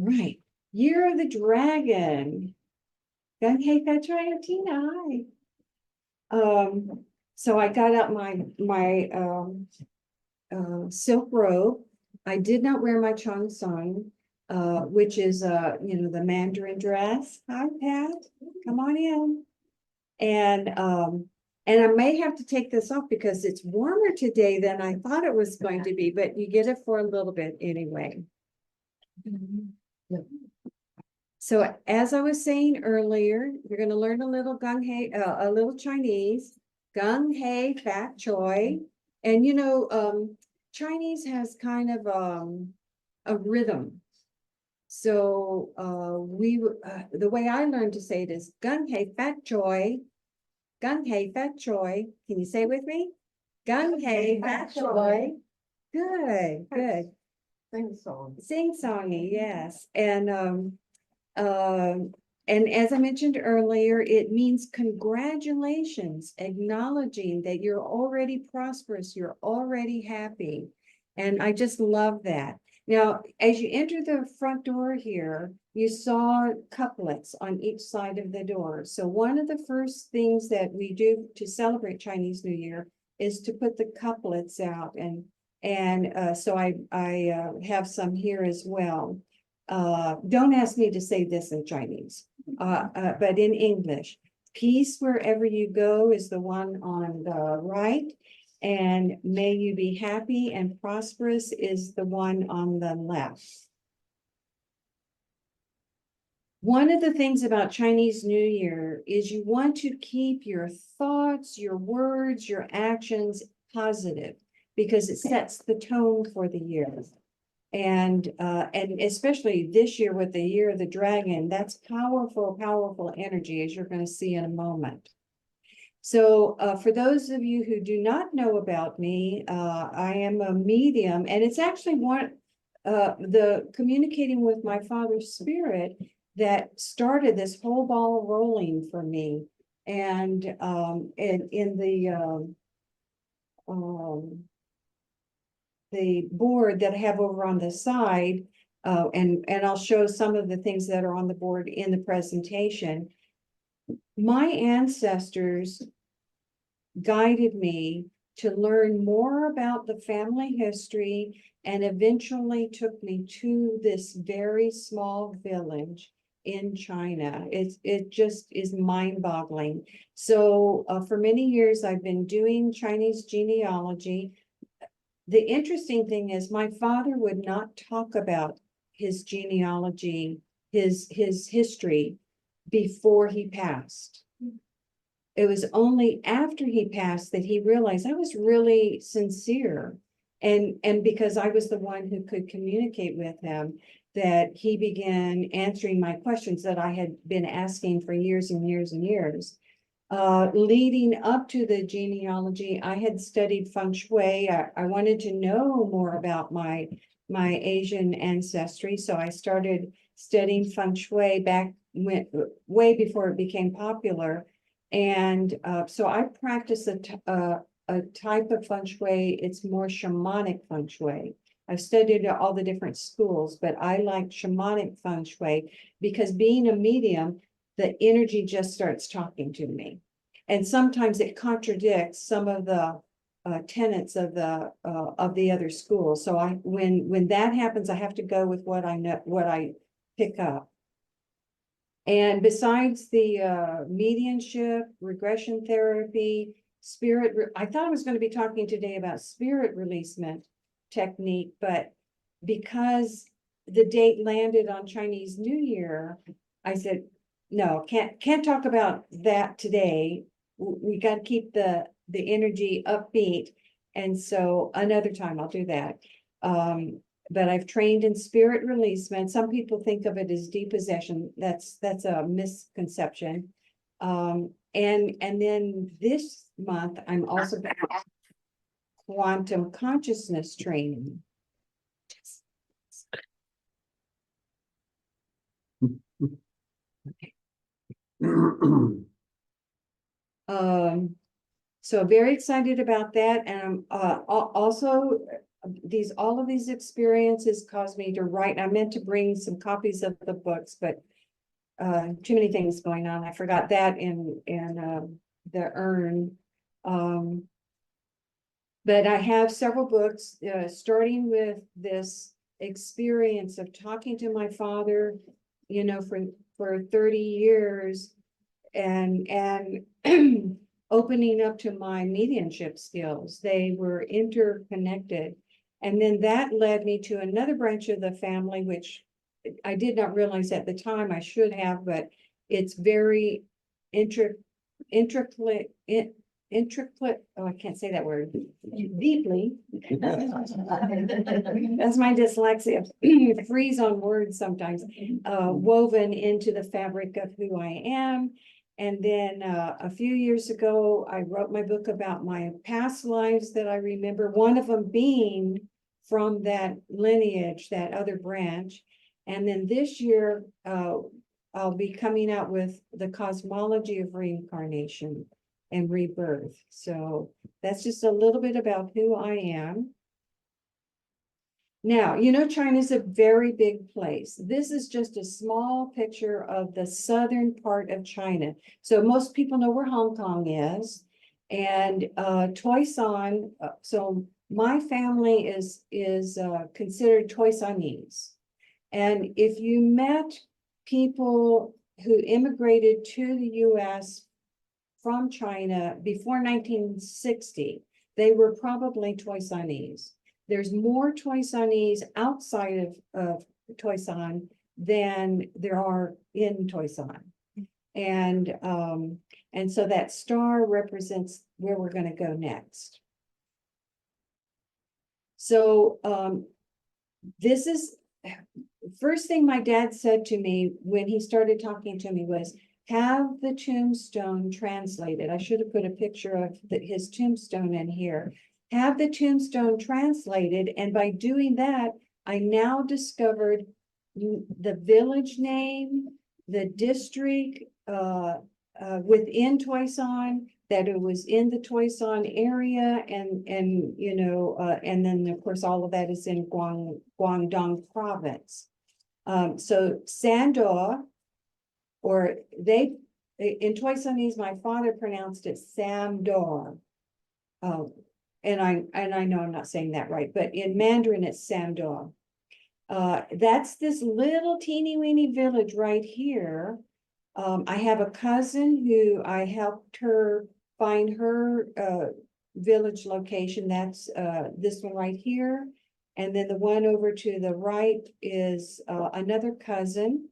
Right. Year of the Dragon. Gung Hei Fat Dragon Tina. So I got out my silk robe. I did not wear my Chong Song, which is the Mandarin dress. Hi, Pat. Come on in. And I may have to take this off because it's warmer today than I thought it was going to be, but you get it for a little bit anyway. So as I was saying earlier, you're going to learn a little Gung Hei, a little Chinese, Gung Hei Fat Choi. And Chinese has kind of a rhythm. So the way I learned to say it is Gung Hei Fat Choi, Gung Hei Fat Choi. Can you say it with me? Gung Hei Fat Choi. Good, good. Sing song. Sing-songy, yes. And as I mentioned earlier, it means congratulations, acknowledging that you're already prosperous, you're already happy. And I just love that. Now, as you enter the front door here, you saw couplets on each side of the door. So one of the first things that we do to celebrate Chinese New Year is to put the couplets out. And so I have some here as well. Don't ask me to say this in Chinese, but in English. Peace wherever you go is the one on the right, and may you be happy and prosperous is the one on the left. One of the things about Chinese New Year is you want to keep your thoughts, your words, your actions positive because it sets the tone for the year. And especially this year with the Year of the Dragon, that's powerful, powerful energy, as you're going to see in a moment. So for those of you who do not know about me, I am a medium, and it's actually the communicating with my father's spirit that started this whole ball rolling for me. And in the board that I have over on the side, and I'll show some of the things that are on the board in the presentation. My ancestors guided me to learn more about the family history and eventually took me to this very small village in China. It just is mind-boggling. So for many years, I've been doing Chinese genealogy. The interesting thing is my father would not talk about his genealogy, his history before he passed. It was only after he passed that he realized I was really sincere. And because I was the one who could communicate with him, that he began answering my questions that I had been asking for years and years and years. Leading up to the genealogy, I had studied Feng Shui. I wanted to know more about my Asian ancestry. So I started studying Feng Shui back way before it became popular. And so I practice a type of Feng Shui. It's more shamanic Feng Shui. I've studied all the different schools, but I like shamanic Feng Shui because being a medium, the energy just starts talking to me. And sometimes it contradicts some of the tenets of the other schools. So when that happens, I have to go with what I know, what I pick up. And besides the mediumship, regression therapy, I thought I was going to be talking today about spirit releasement technique, but because the date landed on Chinese New Year, I said, no, can't talk about that today. We got to keep the energy upbeat. And so another time I'll do that. But I've trained in spirit releasement. Some people think of it as depossession. That's a misconception. And then this month, I'm also quantum consciousness training. So very excited about that. And I'm also all of these experiences caused me to write. I meant to bring some copies of the books, but too many things going on. I forgot that in the urn. But I have several books, starting with this experience of talking to my father, you know, for 30 years, and opening up to my mediumship skills. They were interconnected. And then that led me to another branch of the family, which I did not realize at the time. I should have, but it's very intricate. Oh, I can't say that word. Deeply. That's my dyslexia. Freeze on words sometimes. Woven into the fabric of who I am. And then a few years ago, I wrote my book about my past lives that I remember, one of them being from that lineage, that other branch. And then this year, I'll be coming out with the cosmology of reincarnation and rebirth. So that's just a little bit about who I am. Now, you know, China's a very big place. This is just a small picture of the southern part of China. So most people know where Hong Kong is. And Toisan, so my family is considered Toisanese. And if you met people who immigrated to the US from China before 1960, they were probably Toisanese. There's more Toisanese outside of Toisan than there are in Toisan. And so that star represents where we're going to go next. So this is first thing my dad said to me when he started talking to me was, have the tombstone translated. I should have put a picture of his tombstone in here. Have the tombstone translated. And by doing that, I now discovered the village name, the district within Toisan, that it was in the Toisan area, and you know, and then of course all of that is in Guangdong province. So Sandor, or they in Toisanese, my father pronounced it Samdor. And I know I'm not saying that right, but in Mandarin it's Samdor. That's this little teeny weeny village right here. I have a cousin who I helped her find her village location. That's this one right here. And then the one over to the right is another cousin.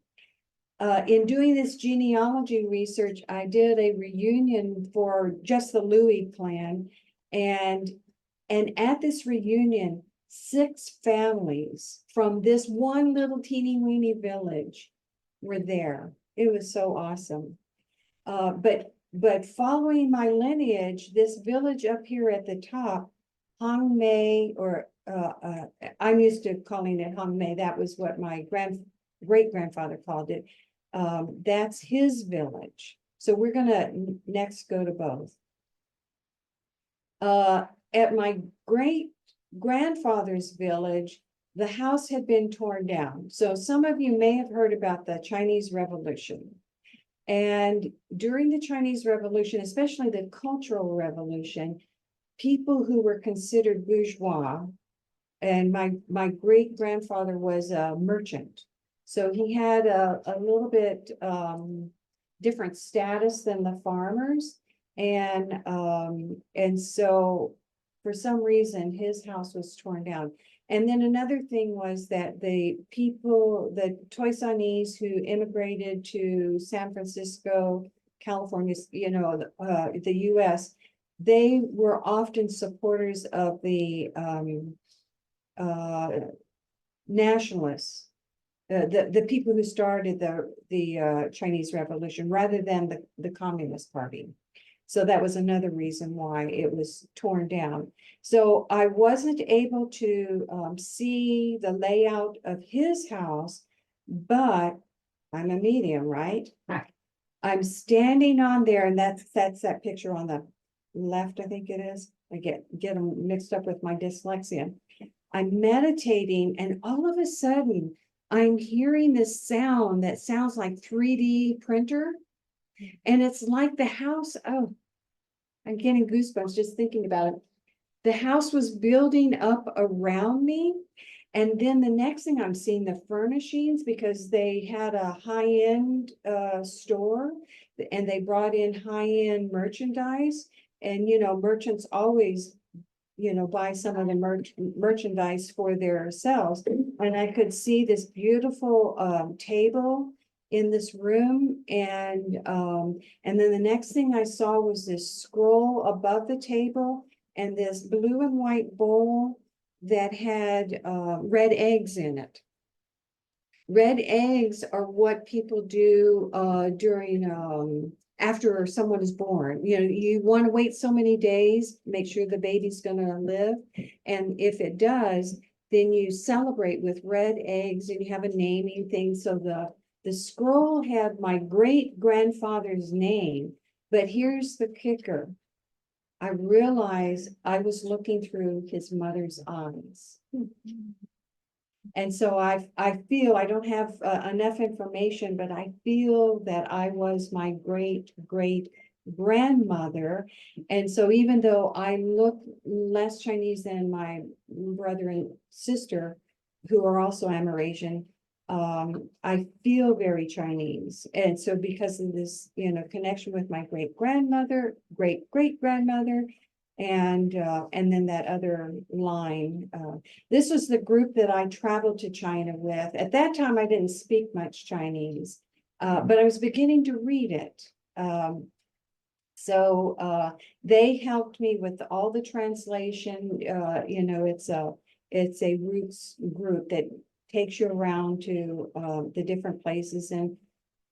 In doing this genealogy research, I did a reunion for just the Louie clan. And at this reunion, 6 families from this one little teeny weeny village were there. It was so awesome. But following my lineage, this village up here at the top, Hong Mei, or I'm used to calling it Hong Mei. That was what my great-grandfather called it. That's his village. So we're gonna next go to both. At my great-grandfather's village, the house had been torn down. So some of you may have heard about the Chinese Revolution. And during the Chinese Revolution, especially the Cultural Revolution, people who were considered bourgeois, and my great-grandfather was a merchant. So he had a little bit different status than the farmers. And so for some reason, his house was torn down. And then another thing was that the people, the Toisanese who immigrated to San Francisco, California, you know, the US, they were often supporters of the nationalists, the people who started the Chinese Revolution rather than the Communist Party. So that was another reason why it was torn down. So I wasn't able to see the layout of his house, but I'm a medium, right? Right. I'm standing on there, and that's that picture on the left, I think it is. I get them mixed up with my dyslexia. I'm meditating, and all of a sudden I'm hearing this sound that sounds like 3D printer. And it's like the house, oh, I'm getting goosebumps just thinking about it. The house was building up around me. And then the next thing I'm seeing the furnishings, because they had a high-end store, and they brought in high-end merchandise. And, merchants always, buy some of the merchandise for their sales. And I could see this beautiful table in this room. And then the next thing I saw was this scroll above the table, and this blue and white bowl that had red eggs in it. Red eggs are what people do during after someone is born. You want to wait so many days, make sure the baby's going to live. And if it does, then you celebrate with red eggs, and you have a naming thing. So the scroll had my great-grandfather's name, but here's the kicker. I realized I was looking through his mother's eyes. And so I feel, I don't have enough information, but I feel that I was my great-great-grandmother. And so even though I look less Chinese than my brother and sister, who are also Amerasian, I feel very Chinese. And so because of this, connection with my great-grandmother, great-great-grandmother, and then that other line, this was the group that I traveled to China with. At that time, I didn't speak much Chinese, but I was beginning to read it. So they helped me with all the translation. It's a roots group that takes you around to the different places, and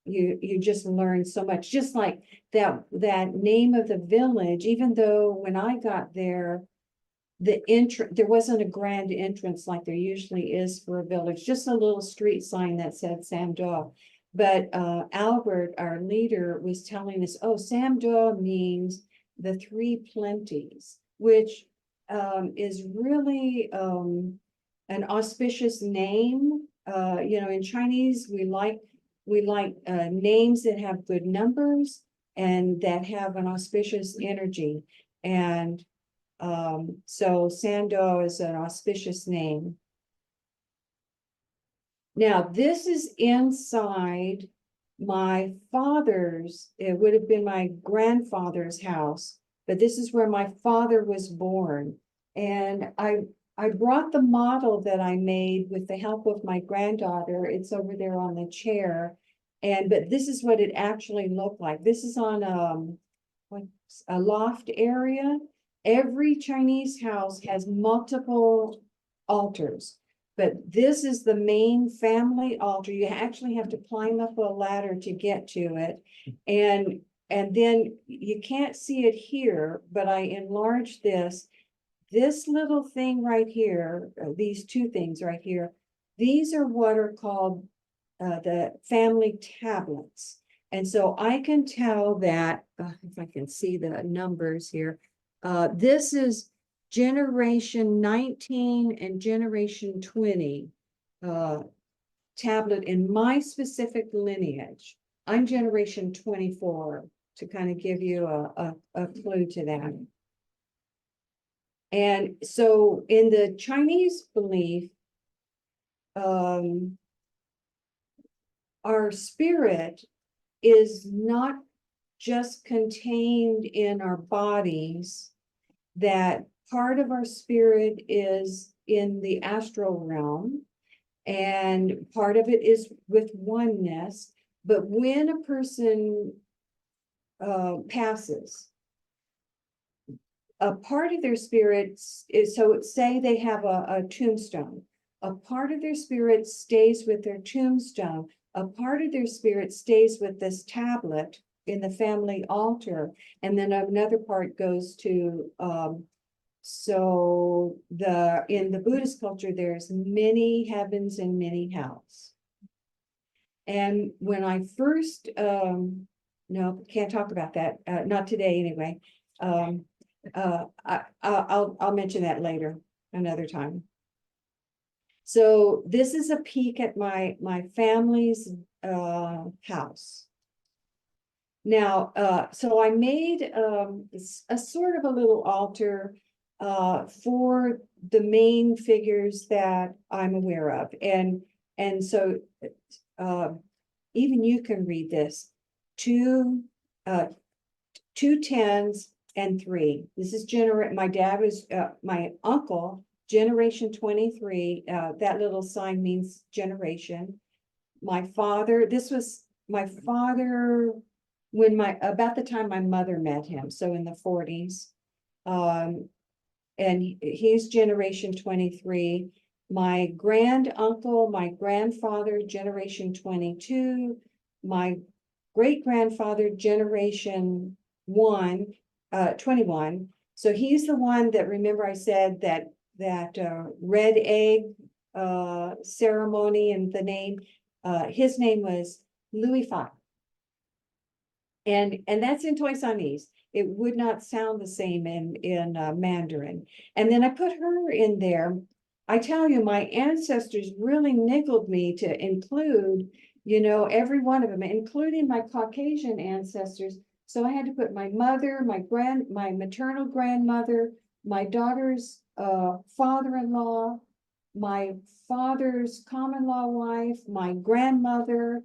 you just learn so much. Just like that name of the village, even though when I got there, there wasn't a grand entrance like there usually is for a village, just a little street sign that said Samdo. But Albert, our leader, was telling us, oh, Samdo means the three plenties, which is really an auspicious name. In Chinese, we like names that have good numbers and that have an auspicious energy. And so Sando is an auspicious name. Now, this is inside my father's, it would have been my grandfather's house, but this is where my father was born. And I brought the model that I made with the help of my granddaughter. It's over there on the chair. But this is what it actually looked like. This is on a loft area. Every Chinese house has multiple altars, but this is the main family altar. You actually have to climb up a ladder to get to it. And then you can't see it here, but I enlarged this. This little thing right here, these two things right here, these are what are called the family tablets. And so I can tell that, if I can see the numbers here, this is generation 19 and generation 20 tablet in my specific lineage. I'm generation 24, to kind of give you a clue to that. And so in the Chinese belief, our spirit is not just contained in our bodies, that part of our spirit is in the astral realm, and part of it is with oneness. But when a person passes, a part of their spirit is, so say they have a tombstone, a part of their spirit stays with their tombstone, a part of their spirit stays with this tablet in the family altar, and then another part goes to so in the Buddhist culture, there's many heavens and many hells. And when I first no, can't talk about that, not today anyway. I'll mention that later, another time. So this is a peek at my family's house. Now, so I made a sort of a little altar for the main figures that I'm aware of, and so even you can read this. Two 10s and 3. This is my dad was my uncle, generation 23. That little sign means generation. My father, this was my father when about the time my mother met him, so in the 40s. And he's generation 23. My grand uncle, my grandfather, generation 22. My great grandfather, generation 21. So he's the one that, remember I said that red egg ceremony, and the name, his name was Louis Fa. And that's in Toisanese. It would not sound the same in Mandarin. And then I put her in there. I tell you, my ancestors really niggled me to include, every one of them, including my Caucasian ancestors. So I had to put my mother, my maternal grandmother, my daughter's father-in-law, my father's common-law wife, my grandmother.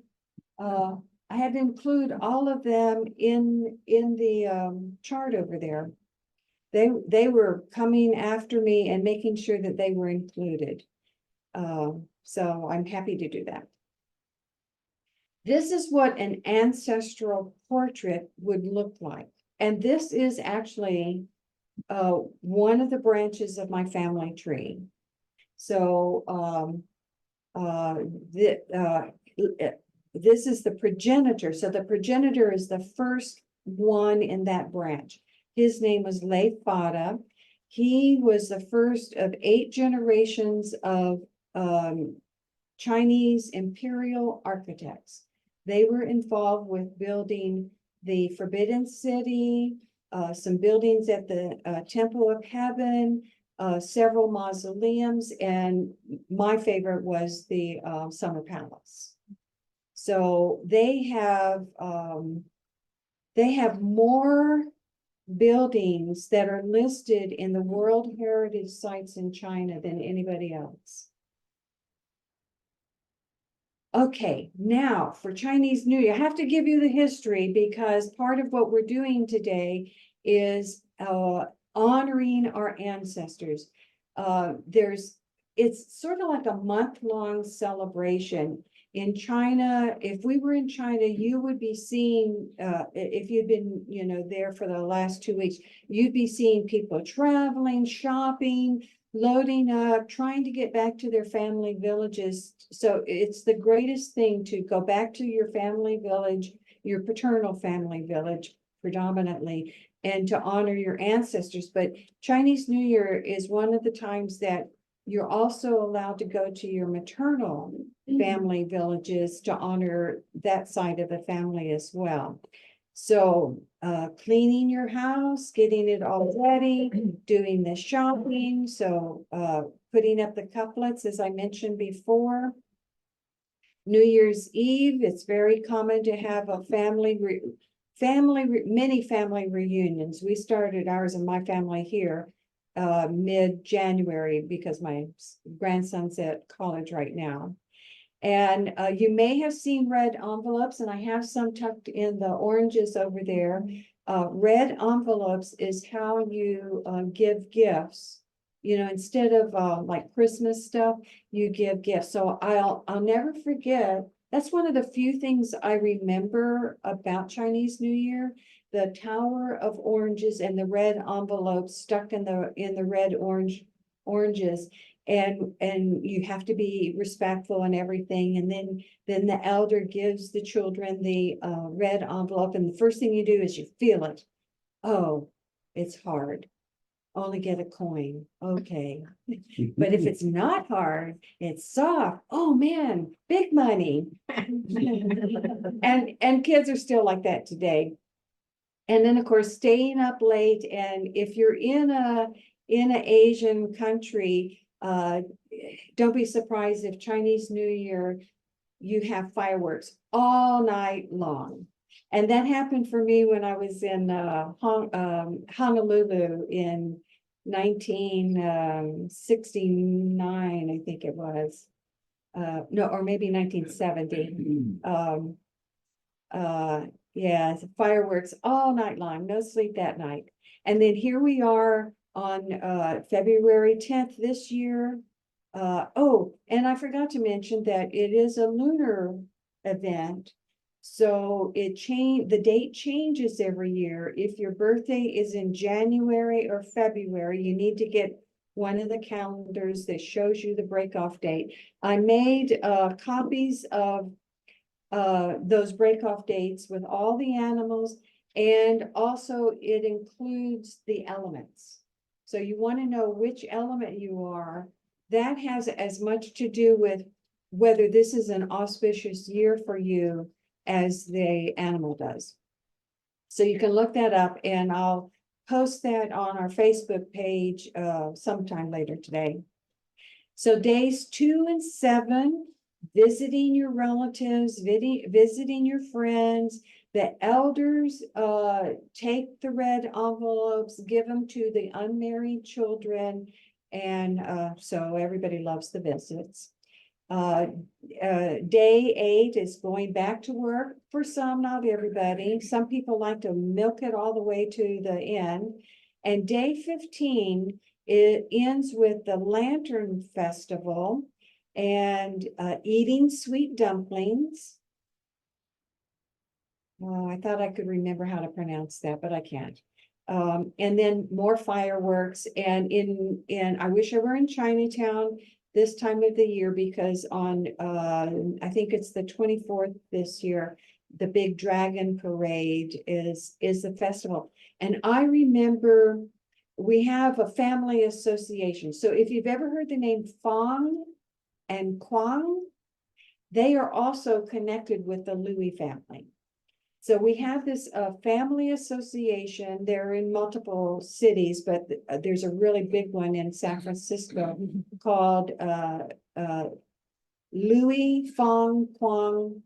I had to include all of them in the chart over there. They were coming after me and making sure that they were included. So I'm happy to do that. This is what an ancestral portrait would look like. And this is actually one of the branches of my family tree. So this is the progenitor. So the progenitor is the first one in that branch. His name was Lei Fada. He was the first of 8 generations of Chinese imperial architects. They were involved with building the Forbidden City, some buildings at the Temple of Heaven, several mausoleums, and my favorite was the Summer Palace. So they have more buildings that are listed in the World Heritage Sites in China than anybody else. Okay, now for Chinese New Year, I have to give you the history because part of what we're doing today is honoring our ancestors. It's sort of like a month-long celebration. In China, if we were in China, you would be seeing, if you'd been, there for the last 2 weeks, you'd be seeing people traveling, shopping, loading up, trying to get back to their family villages. So it's the greatest thing to go back to your family village, your paternal family village predominantly, and to honor your ancestors. But Chinese New Year is one of the times that you're also allowed to go to your maternal family villages to honor that side of the family as well. So cleaning your house, getting it all ready, doing the shopping. So putting up the couplets, as I mentioned before. New Year's Eve, it's very common to have a many family reunions. We started ours in my family here mid-January because my grandson's at college right now. And you may have seen red envelopes, and I have some tucked in the oranges over there. Red envelopes is how you give gifts. Instead of like Christmas stuff, you give gifts. So I'll never forget. That's one of the few things I remember about Chinese New Year. The tower of oranges and the red envelopes stuck in the red oranges. And you have to be respectful and everything. And then the elder gives the children the red envelope. And the first thing you do is you feel it. Oh, it's hard. Only get a coin. Okay. But if it's not hard, it's soft. Oh man, big money. And kids are still like that today. And then of course, staying up late. And if you're in an Asian country, Uh, don't be surprised if Chinese New Year, you have fireworks all night long. And that happened for me when I was in Honolulu in 1969, I think it was. No, or maybe 1970. Yeah, fireworks all night long, no sleep that night. And then here we are on February 10th this year. Oh, and I forgot to mention that it is a lunar event. So the date changes every year. If your birthday is in January or February, you need to get one of the calendars that shows you the breakoff date. I made copies of those breakoff dates with all the animals, and also it includes the elements. So you want to know which element you are. That has as much to do with whether this is an auspicious year for you as the animal does. So you can look that up, and I'll post that on our Facebook page sometime later today. So days 2 and 7, visiting your relatives, visiting your friends. The elders take the red envelopes, give them to the unmarried children, and so everybody loves the visits. Day 8 is going back to work for some, not everybody. Some people like to milk it all the way to the end. And day 15, it ends with the Lantern Festival and eating sweet dumplings. Oh, I thought I could remember how to pronounce that, but I can't. And then more fireworks. And I wish I were in Chinatown this time of the year, because on I think it's the 24th this year, the big dragon parade is the festival. And I remember we have a family association. So if you've ever heard the name Feng and Kwang, they are also connected with the Louie family. So we have this family association. They're in multiple cities, but there's a really big one in San Francisco called Louie Feng Kwang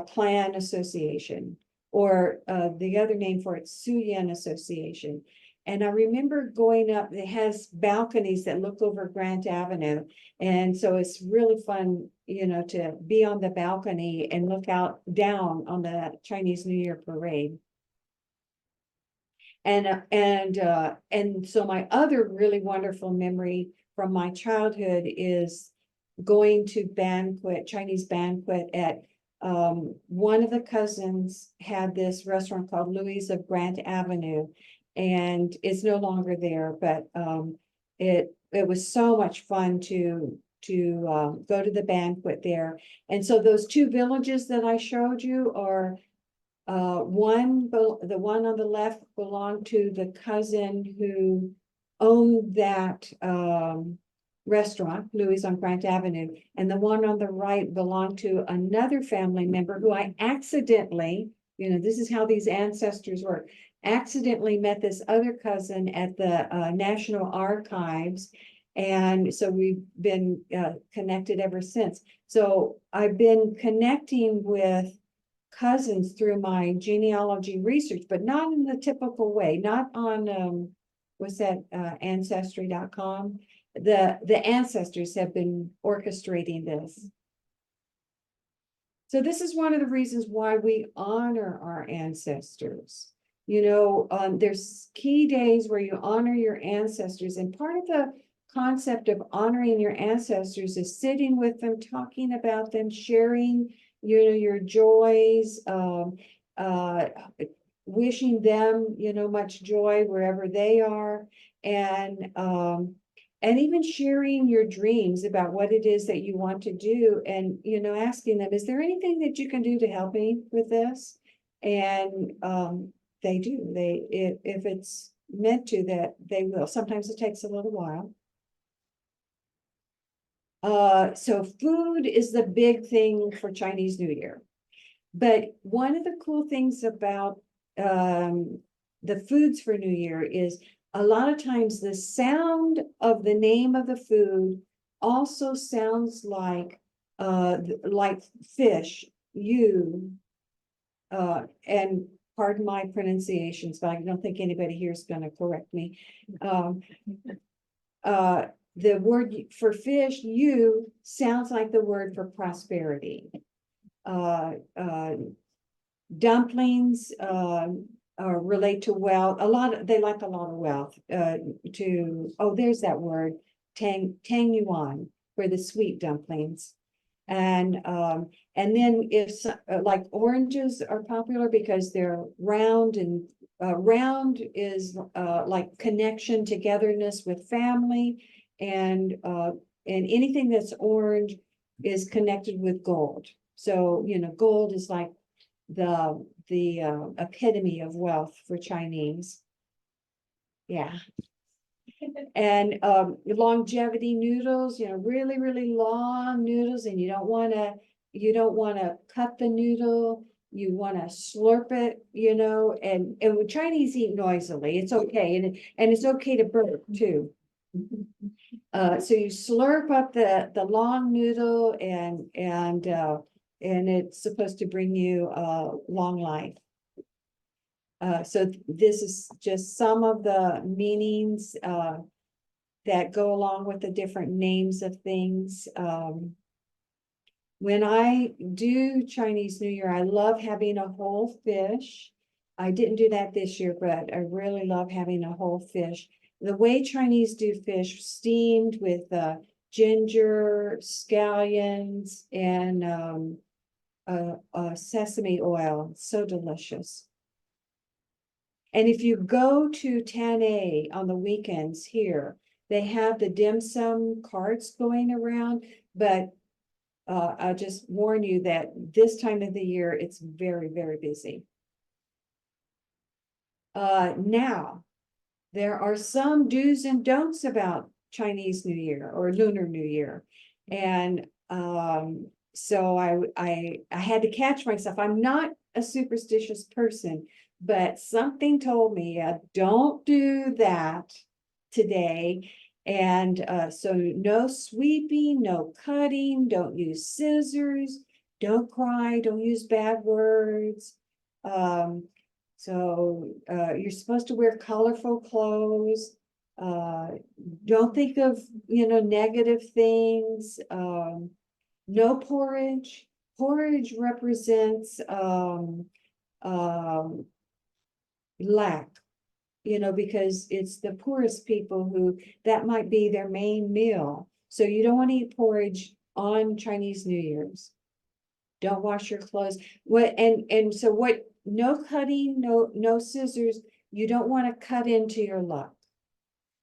Clan Association, or the other name for it, Suyin Association. And I remember going up, it has balconies that look over Grant Avenue. And so it's really fun, you know, to be on the balcony and look out down on the Chinese New Year parade. And so my other really wonderful memory from my childhood is going to Chinese banquet at one of the cousins had this restaurant called Louie's of Grant Avenue, and it's no longer there, but it was so much fun to go to the banquet there. And so those two villages that I showed you are the one on the left belonged to the cousin who owned that restaurant, Louie's on Grant Avenue, and the one on the right belonged to another family member who I accidentally, you know, this is how these ancestors work, accidentally met this other cousin at the National Archives. And so we've been connected ever since. So I've been connecting with cousins through my genealogy research, but not in the typical way, not on what's that, ancestry.com. The ancestors have been orchestrating this. So this is one of the reasons why we honor our ancestors. You know, there's key days where you honor your ancestors, and part of the concept of honoring your ancestors is sitting with them, talking about them, sharing, you know, your joys, wishing them, you know, much joy wherever they are, and even sharing your dreams about what it is that you want to do, and, you know, asking them, is there anything that you can do to help me with this? And they do. If it's meant to, that they will. Sometimes it takes a little while. So food is the big thing for Chinese New Year. But one of the cool things about the foods for New Year is a lot of times the sound of the name of the food also sounds like fish, and pardon my pronunciations, but I don't think anybody here is going to correct me. The word for fish, you, sounds like the word for prosperity. Dumplings relate to wealth. They like a lot of wealth. There's that word, tang yuan, for the sweet dumplings. And then if like oranges are popular because they're round, and round is like connection, togetherness with family, and anything that's orange is connected with gold. So gold is like the epitome of wealth for Chinese. Yeah. And longevity noodles, really, really long noodles, and you don't want to cut the noodle. You want to slurp it, and with Chinese eat noisily. It's okay, and it's okay to burp too. So you slurp up the long noodle, and it's supposed to bring you long life. So this is just some of the meanings that go along with the different names of things. When I do Chinese New Year, I love having a whole fish. I didn't do that this year, but I really love having a whole fish. The way Chinese do fish, steamed with ginger, scallions, and sesame oil. So delicious. And if you go to 10A on the weekends here, they have the dim sum carts going around, but I'll just warn you that this time of the year, it's very, very busy. Now, there are some do's and don'ts about Chinese New Year or Lunar New Year. And so I had to catch myself. I'm not a superstitious person, but something told me, don't do that today. And so no sweeping, no cutting, don't use scissors, don't cry, don't use bad words. So you're supposed to wear colorful clothes. Don't think of, negative things. No porridge. Porridge represents lack, because it's the poorest people who that might be their main meal. So you don't want to eat porridge on Chinese New Year's. Don't wash your clothes. No cutting, no scissors. You don't want to cut into your luck.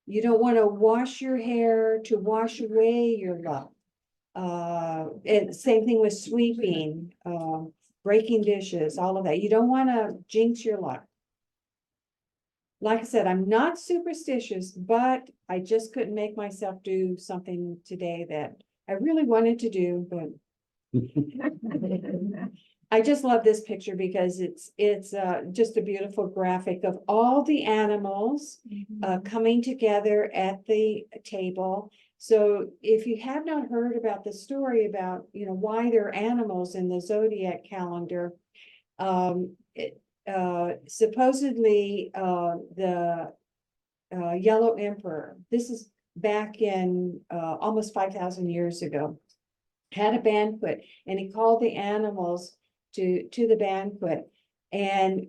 You don't want to wash your hair to wash away your luck. And same thing with sweeping, breaking dishes, all of that. You don't want to jinx your luck. Like I said, I'm not superstitious, but I just couldn't make myself do something today that I really wanted to do, but I just love this picture because it's just a beautiful graphic of all the animals coming together at the table. So if you have not heard about the story about, why there are animals in the zodiac calendar, supposedly the Yellow Emperor, this is back in almost 5,000 years ago, had a banquet, and he called the animals to the banquet. And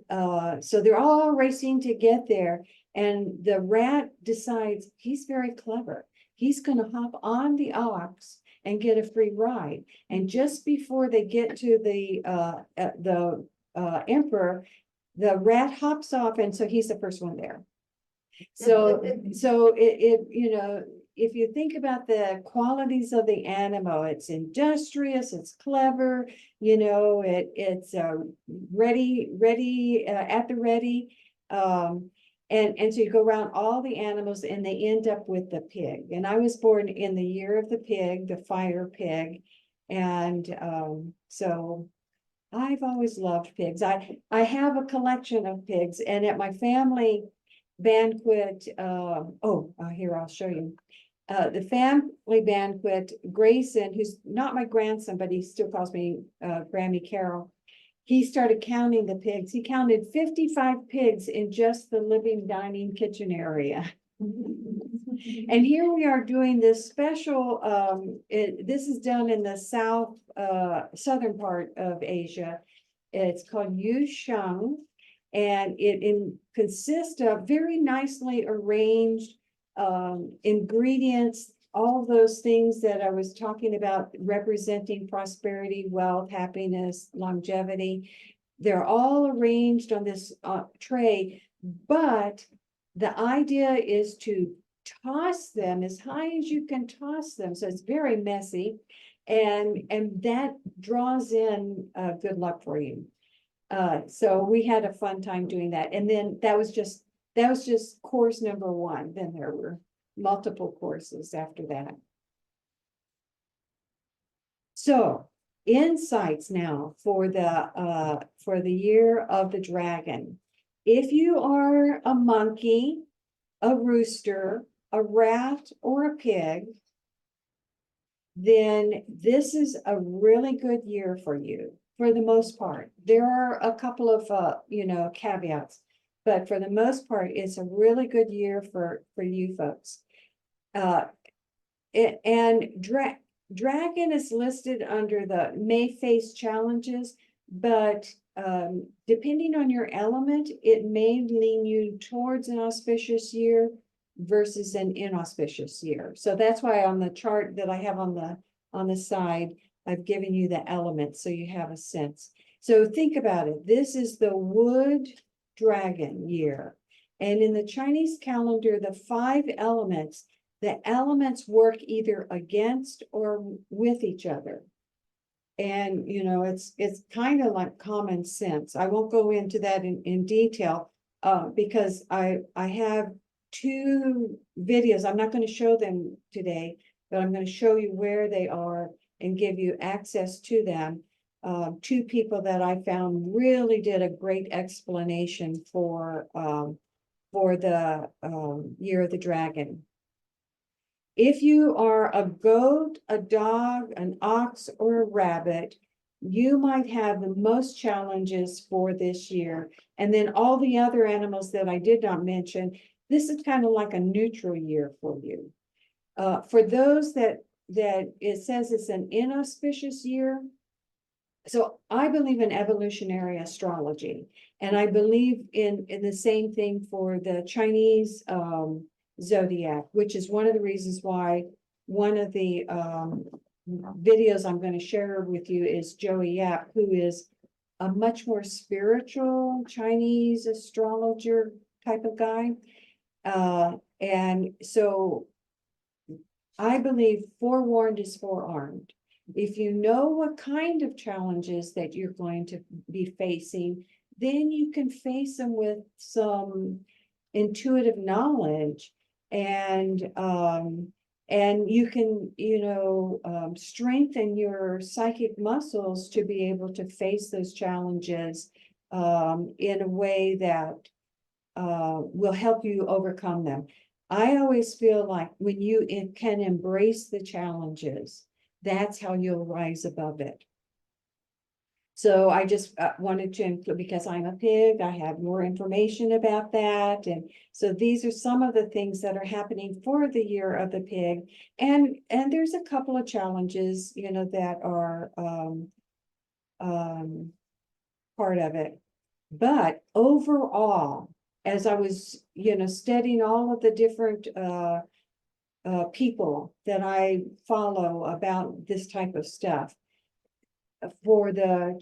so they're all racing to get there. And the rat decides he's very clever. He's going to hop on the ox and get a free ride. And just before they get to the emperor, the rat hops off, and so he's the first one there. So if you think about the qualities of the animal, it's industrious, it's clever, it's ready at the ready. And so you go around all the animals, and they end up with the pig. And I was born in the year of the pig, the fire pig. And so I've always loved pigs. I have a collection of pigs, and at my family banquet, here, I'll show you. The family banquet, Grayson, who's not my grandson, but he still calls me Grammy Carol. He started counting the pigs. He counted 55 pigs in just the living dining kitchen area. And here we are doing this special, this is done in the southern part of Asia. It's called Yusheng, and it consists of very nicely arranged ingredients, all those things that I was talking about representing prosperity, wealth, happiness, longevity. They're all arranged on this tray, but the idea is to toss them as high as you can toss them. So it's very messy, and that draws in good luck for you. So we had a fun time doing that. And then that was just course number one. Then there were multiple courses after that. So insights now for the year of the dragon. If you are a monkey, a rooster, a rat, or a pig, then this is a really good year for you, for the most part. There are a couple of caveats, but for the most part, it's a really good year for you folks. Dragon is listed under the may face challenges, but depending on your element, it may lean you towards an auspicious year versus an inauspicious year. So that's why on the chart that I have on the side, I've given you the elements so you have a sense. So think about it. This is the wood dragon year. And in the Chinese calendar, the 5 elements, the elements work either against or with each other. And, it's kind of like common sense. I won't go into that in detail because I have 2 videos. I'm not going to show them today, but I'm going to show you where they are and give you access to them. 2 people that I found really did a great explanation for the year of the dragon. If you are a goat, a dog, an ox, or a rabbit, you might have the most challenges for this year. And then all the other animals that I did not mention, this is kind of like a neutral year for you. For those that it says it's an inauspicious year, so I believe in evolutionary astrology, and I believe in the same thing for the Chinese zodiac, which is one of the reasons why one of the videos I'm going to share with you is Joey Yap, who is a much more spiritual Chinese astrologer type of guy. And so I believe forewarned is forearmed. If you know what kind of challenges that you're going to be facing, then you can face them with some intuitive knowledge, and you can strengthen your psychic muscles to be able to face those challenges in a way that will help you overcome them. I always feel like when you can embrace the challenges, that's how you'll rise above it. So I just wanted to include, because I'm a pig, I have more information about that. And so these are some of the things that are happening for the year of the pig. And there's a couple of challenges, that are part of it. But overall, as I was, studying all of the different people that I follow about this type of stuff, for the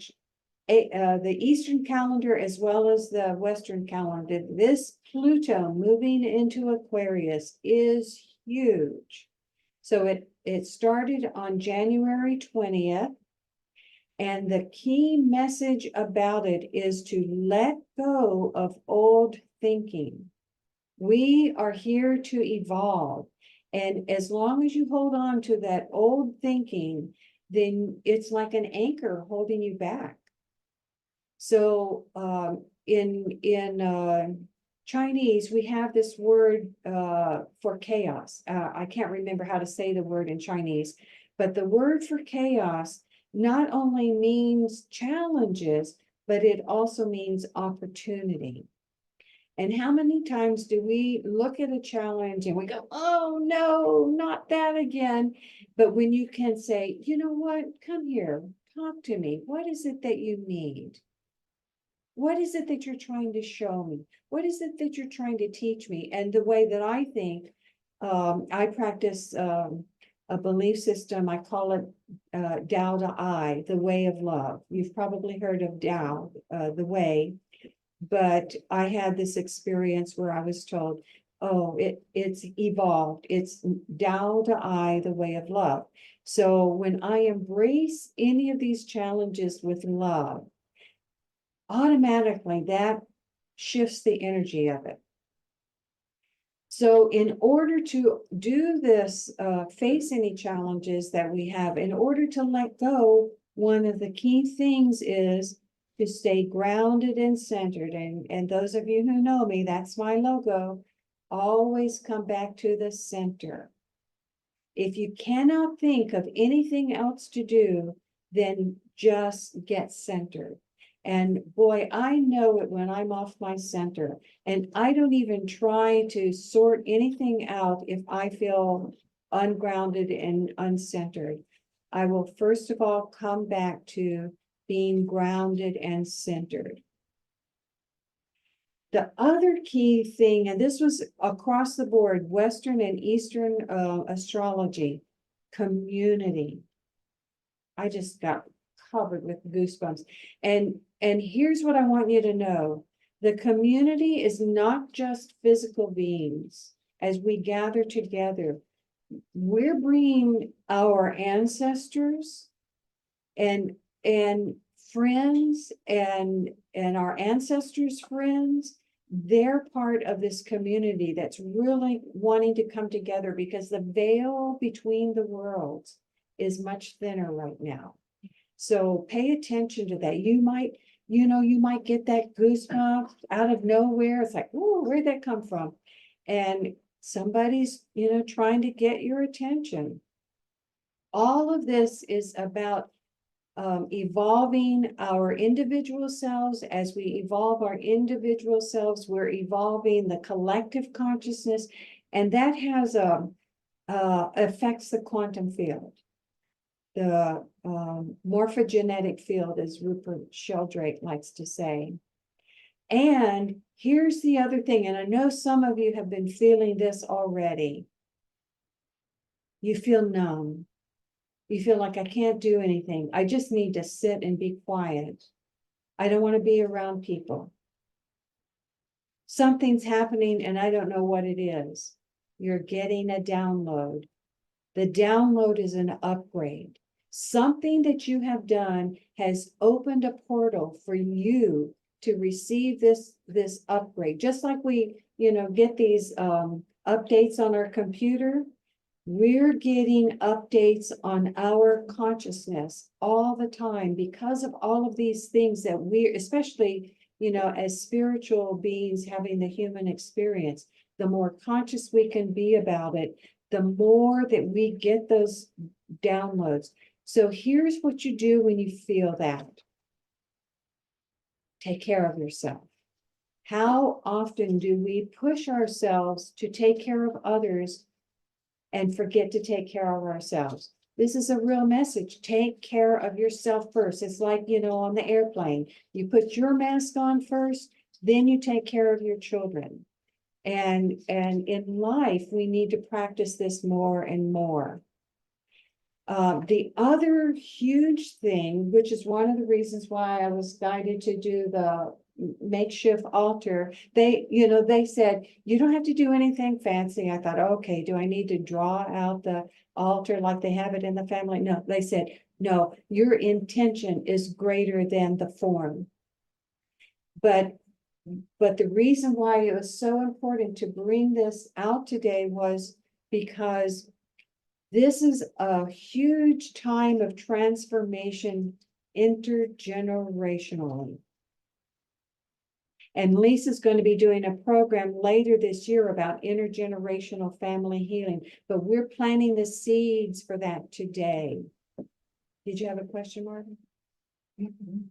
Eastern calendar as well as the Western calendar, this Pluto moving into Aquarius is huge. So it started on January 20th. And the key message about it is to let go of old thinking. We are here to evolve. And as long as you hold on to that old thinking, then it's like an anchor holding you back. So in Chinese, we have this word for chaos. I can't remember how to say the word in Chinese, but the word for chaos not only means challenges, but it also means opportunity. And how many times do we look at a challenge and we go, oh no, not that again? But when you can say, you know what, come here, talk to me. What is it that you need? What is it that you're trying to show me? What is it that you're trying to teach me? And the way that I think, I practice a belief system, I call it Tao to I, the way of love. You've probably heard of Tao, the way. But I had this experience where I was told, oh, it's evolved. It's Tao to I, the way of love. So when I embrace any of these challenges with love, automatically that shifts the energy of it. So in order to do this, face any challenges that we have, in order to let go, one of the key things is to stay grounded and centered. And those of you who know me, that's my logo. Always come back to the center. If you cannot think of anything else to do, then just get centered. And boy, I know it when I'm off my center. And I don't even try to sort anything out if I feel ungrounded and uncentered. I will first of all come back to being grounded and centered. The other key thing, and this was across the board, Western and Eastern astrology, community. I just got covered with goosebumps. And here's what I want you to know. The community is not just physical beings. As we gather together, we're bringing our ancestors and friends and our ancestors' friends. They're part of this community that's really wanting to come together because the veil between the worlds is much thinner right now. So pay attention to that. You might get that goosebump out of nowhere. It's like, oh, where'd that come from? And somebody's, trying to get your attention. All of this is about evolving our individual selves. As we evolve our individual selves, we're evolving the collective consciousness, and that has affects the quantum field. The morphogenetic field, as Rupert Sheldrake likes to say. And here's the other thing, and I know some of you have been feeling this already. You feel numb. You feel like I can't do anything. I just need to sit and be quiet. I don't want to be around people. Something's happening and I don't know what it is. You're getting a download. The download is an upgrade. Something that you have done has opened a portal for you to receive this upgrade. Just like we, get these updates on our computer, we're getting updates on our consciousness all the time because of all of these things that we're, especially, as spiritual beings having the human experience, the more conscious we can be about it, the more that we get those downloads. So here's what you do when you feel that. Take care of yourself. How often do we push ourselves to take care of others and forget to take care of ourselves? This is a real message. Take care of yourself first. It's like, on the airplane, you put your mask on first, then you take care of your children. And in life, we need to practice this more and more. The other huge thing, which is one of the reasons why I was guided to do the makeshift altar, they said, you don't have to do anything fancy. I thought, okay, do I need to draw out the altar like they have it in the family? No, they said, no, your intention is greater than the form. But the reason why it was so important to bring this out today was because this is a huge time of transformation intergenerationally. And Lisa's going to be doing a program later this year about intergenerational family healing, but we're planting the seeds for that today. Did you have a question, Martin?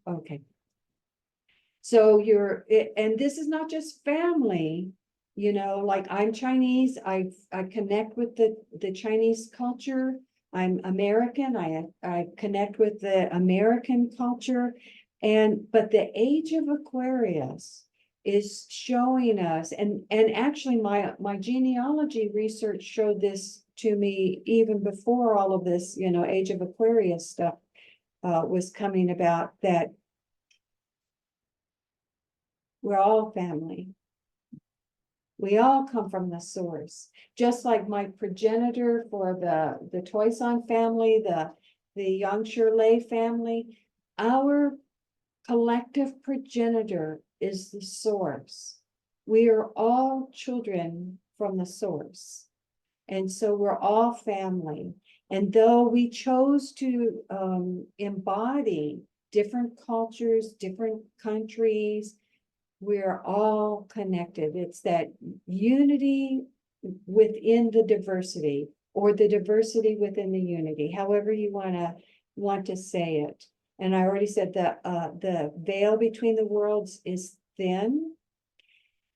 Okay. So and this is not just family, you know, like I'm Chinese, I connect with the Chinese culture. I'm American, I connect with the American culture. But the age of Aquarius is showing us, and actually my genealogy research showed this to me even before all of this, you know, age of Aquarius stuff was coming about, that we're all family. We all come from the source. Just like my progenitor for the Toison family, the Yang family, our collective progenitor is the source. We are all children from the source. And so we're all family. And though we chose to embody different cultures, different countries, we're all connected. It's that unity within the diversity, or the diversity within the unity, however you want to say it. And I already said that the veil between the worlds is thin.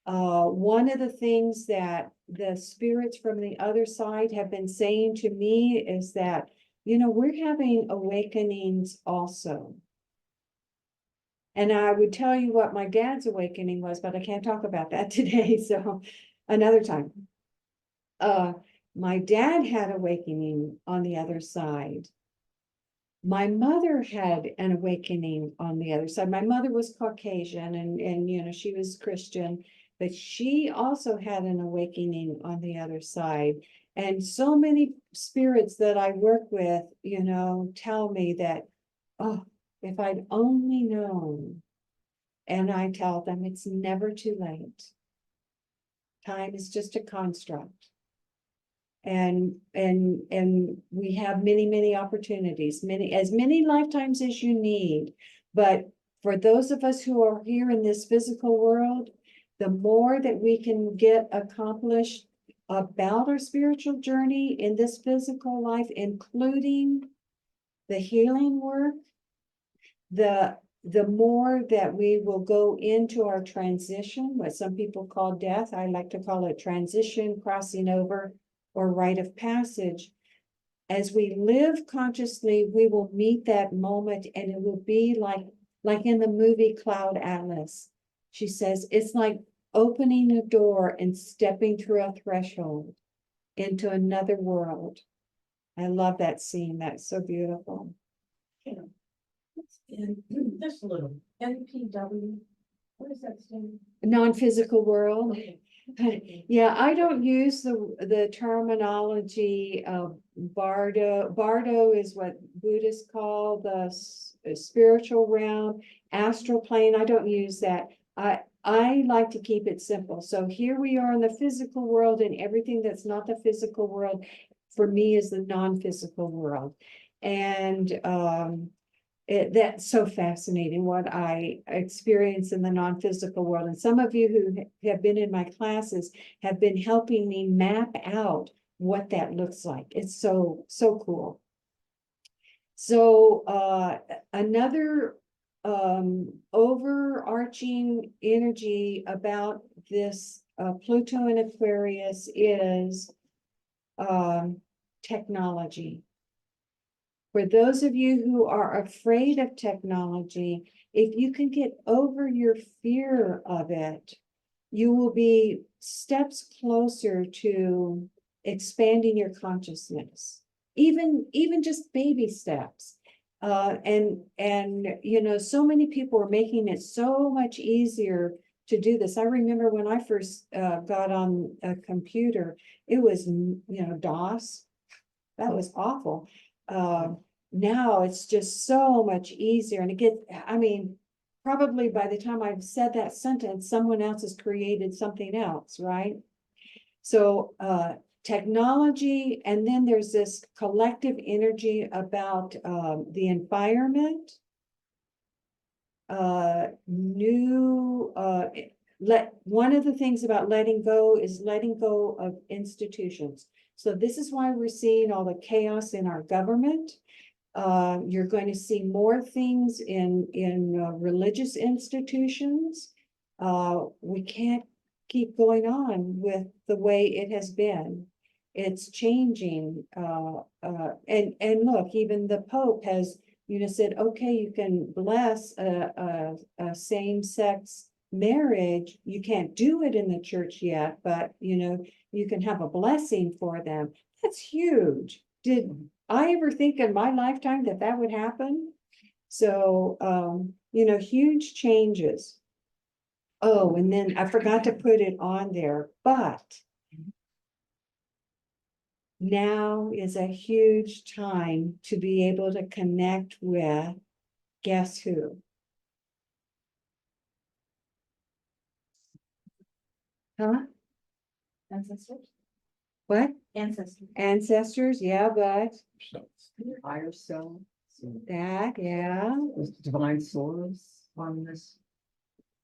One of the things that the spirits from the other side have been saying to me is that, you know, we're having awakenings also. And I would tell you what my dad's awakening was, but I can't talk about that today, so another time. My dad had awakening on the other side. My mother had an awakening on the other side. My mother was Caucasian and you know, she was Christian, but she also had an awakening on the other side. And so many spirits that I work with, you know, tell me that, oh, if I'd only known. And I tell them it's never too late. Time is just a construct. And we have many opportunities, as many lifetimes as you need. But for those of us who are here in this physical world, the more that we can get accomplished about our spiritual journey in this physical life, including the healing work, the more that we will go into our transition, what some people call death. I like to call it transition, crossing over, or rite of passage. As we live consciously, we will meet that moment, and it will be like in the movie Cloud Atlas. She says, it's like opening a door and stepping through a threshold into another world. I love that scene. That's so beautiful. Yeah. And just a little NPW. What does that stand for? Non-physical world. Okay. Yeah, I don't use the terminology of Bardo. Bardo is what Buddhists call the spiritual realm, astral plane. I don't use that. I like to keep it simple. So here we are in the physical world, and everything that's not the physical world for me is the non-physical world. And that's so fascinating what I experience in the non-physical world. And some of you who have been in my classes have been helping me map out what that looks like. It's so cool. So another overarching energy about this Pluto in Aquarius is technology. For those of you who are afraid of technology, if you can get over your fear of it, you will be steps closer to expanding your consciousness, even just baby steps. And you know, so many people are making it so much easier to do this. I remember when I first got on a computer, it was, you know, DOS. That was awful. Now it's just so much easier, and I mean, probably by the time I've said that sentence, someone else has created something else, right? So technology, and then there's this collective energy about the environment, new one of the things about letting go is letting go of institutions. So this is why we're seeing all the chaos in our government. You're going to see more things in religious institutions. We can't keep going on with the way it has been. It's changing. And look, even the Pope has, said, okay, you can bless a same-sex marriage. You can't do it in the church yet, but you can have a blessing for them. That's huge. Did I ever think in my lifetime that would happen? So, huge changes. Oh, and then I forgot to put it on there, but now is a huge time to be able to connect with, guess who? Huh? Ancestors? What? Ancestors. Ancestors, yeah, but Higher self, that, yeah, divine source, oneness,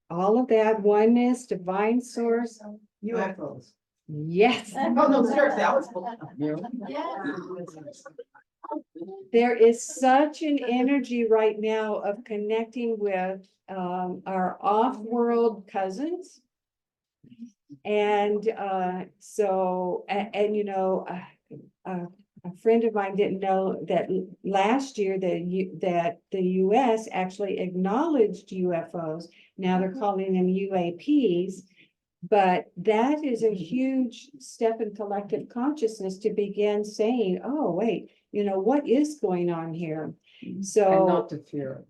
all of that, oneness, divine source, UFOs. yes. Oh, no, seriously, I was. There is such an energy right now of connecting with our off-world cousins. And a friend of mine didn't know that last year that the US actually acknowledged UFOs. Now they're calling them UAPs. But that is a huge step in collective consciousness to begin saying, oh, wait, what is going on here? So, And not to fear it.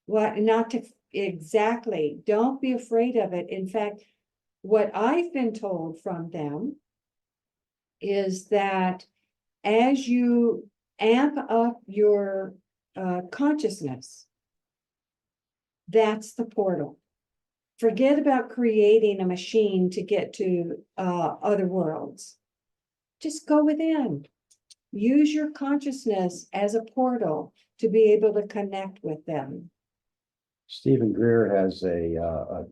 what, not to, exactly, don't be afraid of it. In fact, what I've been told from them is that as you amp up your consciousness, that's the portal. Forget about creating a machine to get to other worlds. Just go within. Use your consciousness as a portal to be able to connect with them. Stephen Greer has a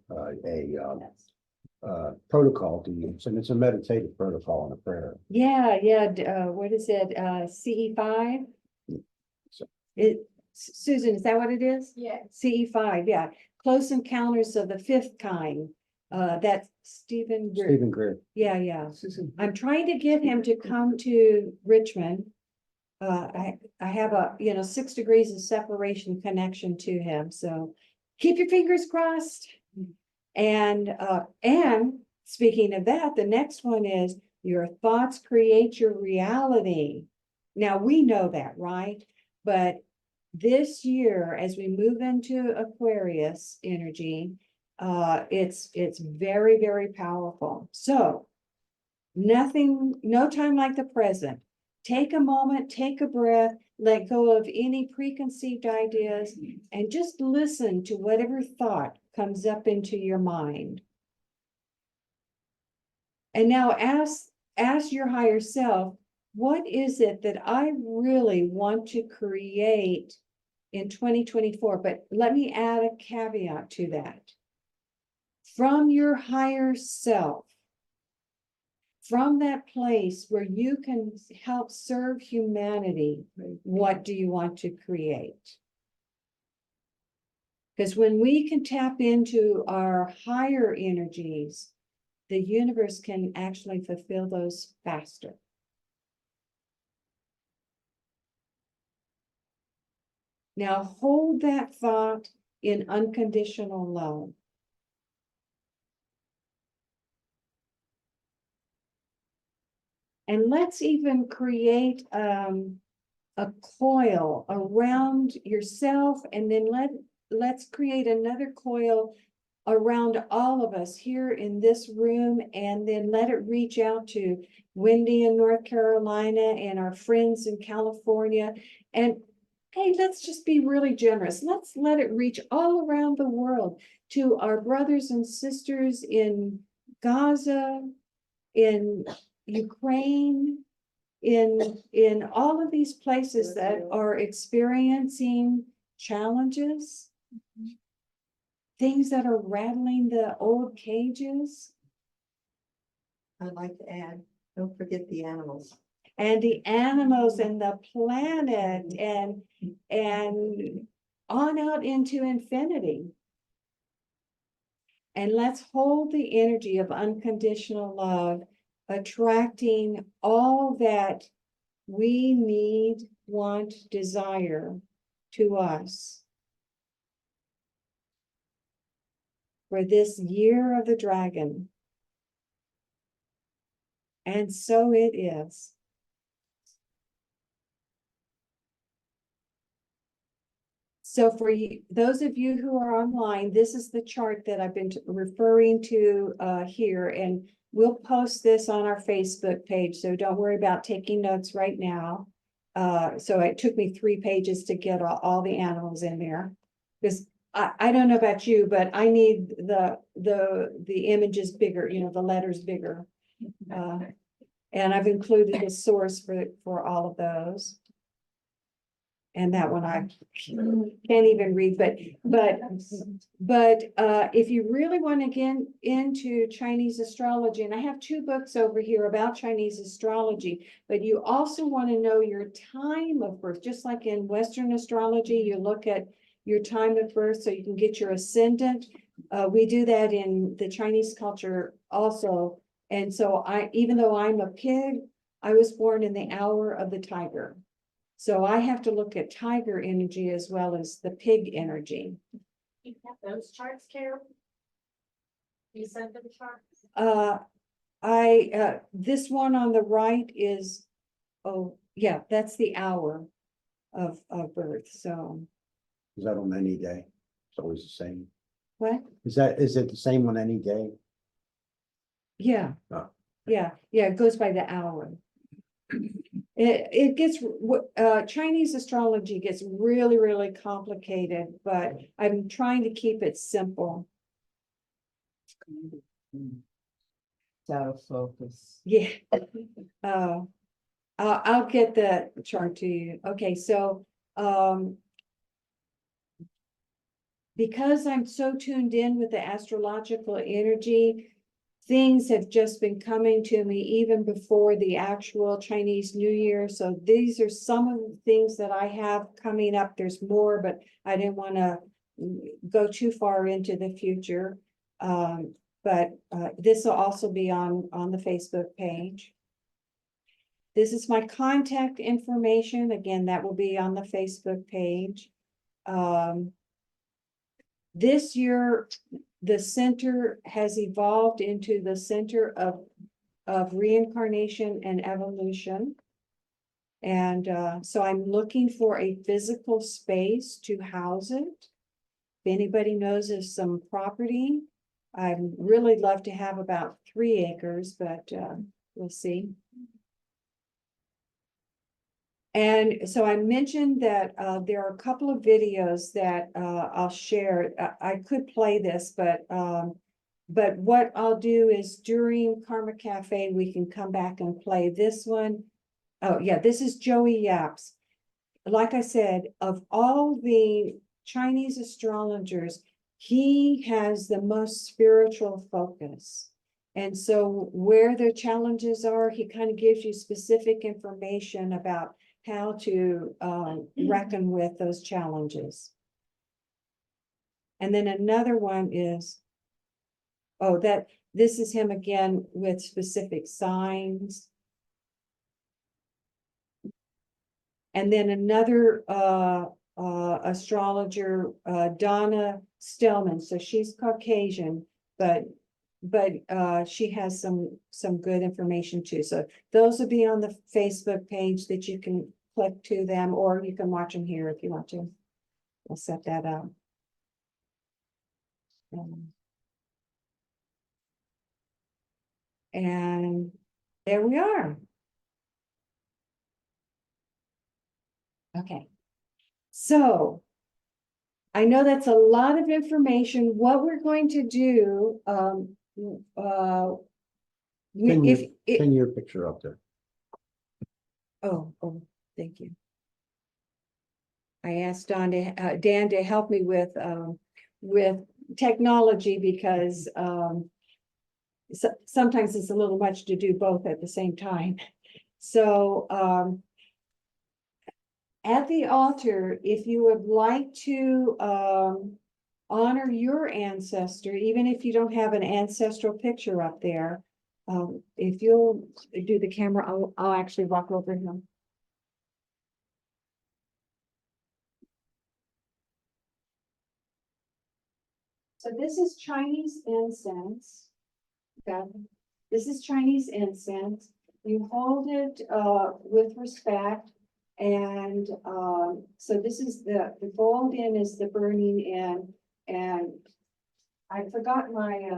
protocol to use, and it's a meditative protocol and a prayer. Yeah, what is it? CE5? Susan, is that what it is? Yeah. CE5, yeah. Close Encounters of the Fifth Kind. That's Stephen Greer. Stephen Greer. Yeah. I'm trying to get him to come to Richmond. I have a 6 degrees of separation connection to him, so keep your fingers crossed. And speaking of that, the next one is your thoughts create your reality. Now we know that, right? But this year, as we move into Aquarius energy, it's very, very powerful. So no time like the present. Take a moment, take a breath, let go of any preconceived ideas, and just listen to whatever thought comes up into your mind. And now ask your higher self, what is it that I really want to create in 2024? But let me add a caveat to that. From your higher self, from that place where you can help serve humanity, what do you want to create? Because when we can tap into our higher energies, the universe can actually fulfill those faster. Now hold that thought in unconditional love. And let's even create a coil around yourself, and then let's create another coil around all of us here in this room, and then let it reach out to Wendy in North Carolina and our friends in California. And hey, let's just be really generous. Let's let it reach all around the world to our brothers and sisters in Gaza, in Ukraine, in all of these places that are experiencing challenges. things that are rattling the old cages. I'd like to add, don't forget the animals. And the animals and the planet and on out into infinity. And let's hold the energy of unconditional love, attracting all that we need, want, desire to us. For this year of the dragon. And so it is. So for you, those of you who are online, this is the chart that I've been referring to here, and we'll post this on our Facebook page, so don't worry about taking notes right now. So it took me 3 pages to get all the animals in there, because I don't know about you, but I need the images bigger, you know, the letters bigger. And I've included a source for all of those. And that one I can't even read, but if you really want to get into Chinese astrology, and I have 2 books over here about Chinese astrology, but you also want to know your time of birth, just like in Western astrology, you look at your time of birth so you can get your ascendant. We do that in the Chinese culture also. And so even though I'm a pig, I was born in the hour of the tiger. So I have to look at tiger energy as well as the pig energy. You have those charts, Carol? You sent them charts? This one on the right is, oh, yeah, that's the hour of birth, so. Is that on any day? It's always the same. What? Is it the same on any day? Yeah. Oh. Yeah, it goes by the hour. It gets, Chinese astrology gets really, really complicated, but I'm trying to keep it simple. It's out of focus. Yeah. I'll get the chart to you. Okay, so, because I'm so tuned in with the astrological energy, things have just been coming to me even before the actual Chinese New Year. So these are some of the things that I have coming up. There's more, but I didn't want to go too far into the future. But this will also be on the Facebook page. This is my contact information. Again, that will be on the Facebook page. This year, the center has evolved into the center of reincarnation and evolution. And so I'm looking for a physical space to house it. If anybody knows of some property, I'd really love to have about 3 acres, but we'll see. And so I mentioned that there are a couple of videos that I'll share. I could play this, but what I'll do is during Karma Cafe, we can come back and play this one. Oh yeah, this is Joey Yap's. Like I said, of all the Chinese astrologers, he has the most spiritual focus. And so where the challenges are, he kind of gives you specific information about how to reckon with those challenges. And then another one is, this is him again with specific signs. And then another astrologer, Donna Stillman. So she's Caucasian, but she has some good information too. So those will be on the Facebook page that you can click to them, or you can watch them here if you want to. I'll set that up. And there we are. Okay. So I know that's a lot of information. What we're going to do, Pin your picture up there. Oh, thank you. I asked Dan to help me with technology because sometimes it's a little much to do both at the same time. So at the altar, if you would like to honor your ancestor, even if you don't have an ancestral picture up there, if you'll do the camera, I'll actually walk over him. So this is Chinese incense. Okay. This is Chinese incense. You hold it with respect. And so this is the gold in is the burning in. And I forgot my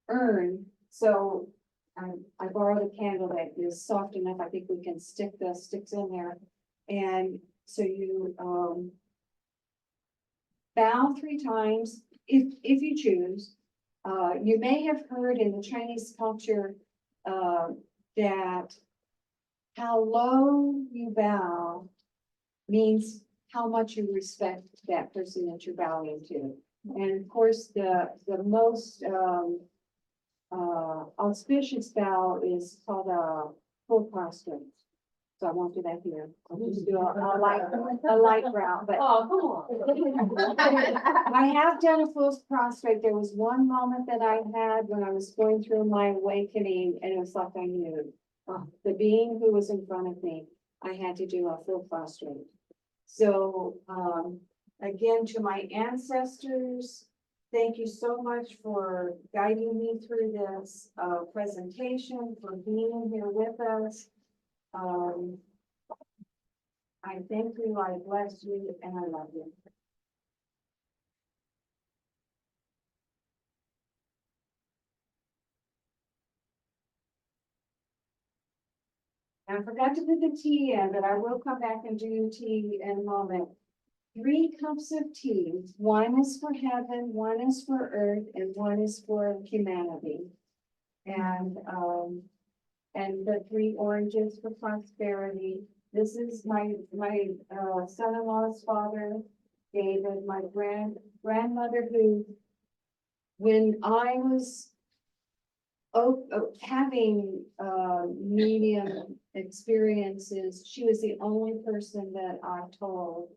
urn. So I borrowed a candle that is soft enough. I think we can stick the sticks in there. And so you bow 3 times if you choose. You may have heard in the Chinese culture that how low you bow means how much you respect that person that you're bowing to. And of course, the most auspicious bow is called a full prostrate. So I won't do that here. I'll just do a light brow, but Oh, come on. I have done a full prostrate. There was one moment that I had when I was going through my awakening, and it was like I knew the being who was in front of me. I had to do a full prostrate. So again, to my ancestors, thank you so much for guiding me through this presentation, for being here with us. I thank you, I bless you, and I love you. I forgot to put the tea in, but I will come back and do tea in a moment. 3 cups of tea. 1 is for heaven, 1 is for earth, and 1 is for humanity. And the 3 oranges for prosperity. This is my son-in-law's father, David, my grandmother, who, when I was having medium experiences, she was the only person that I told.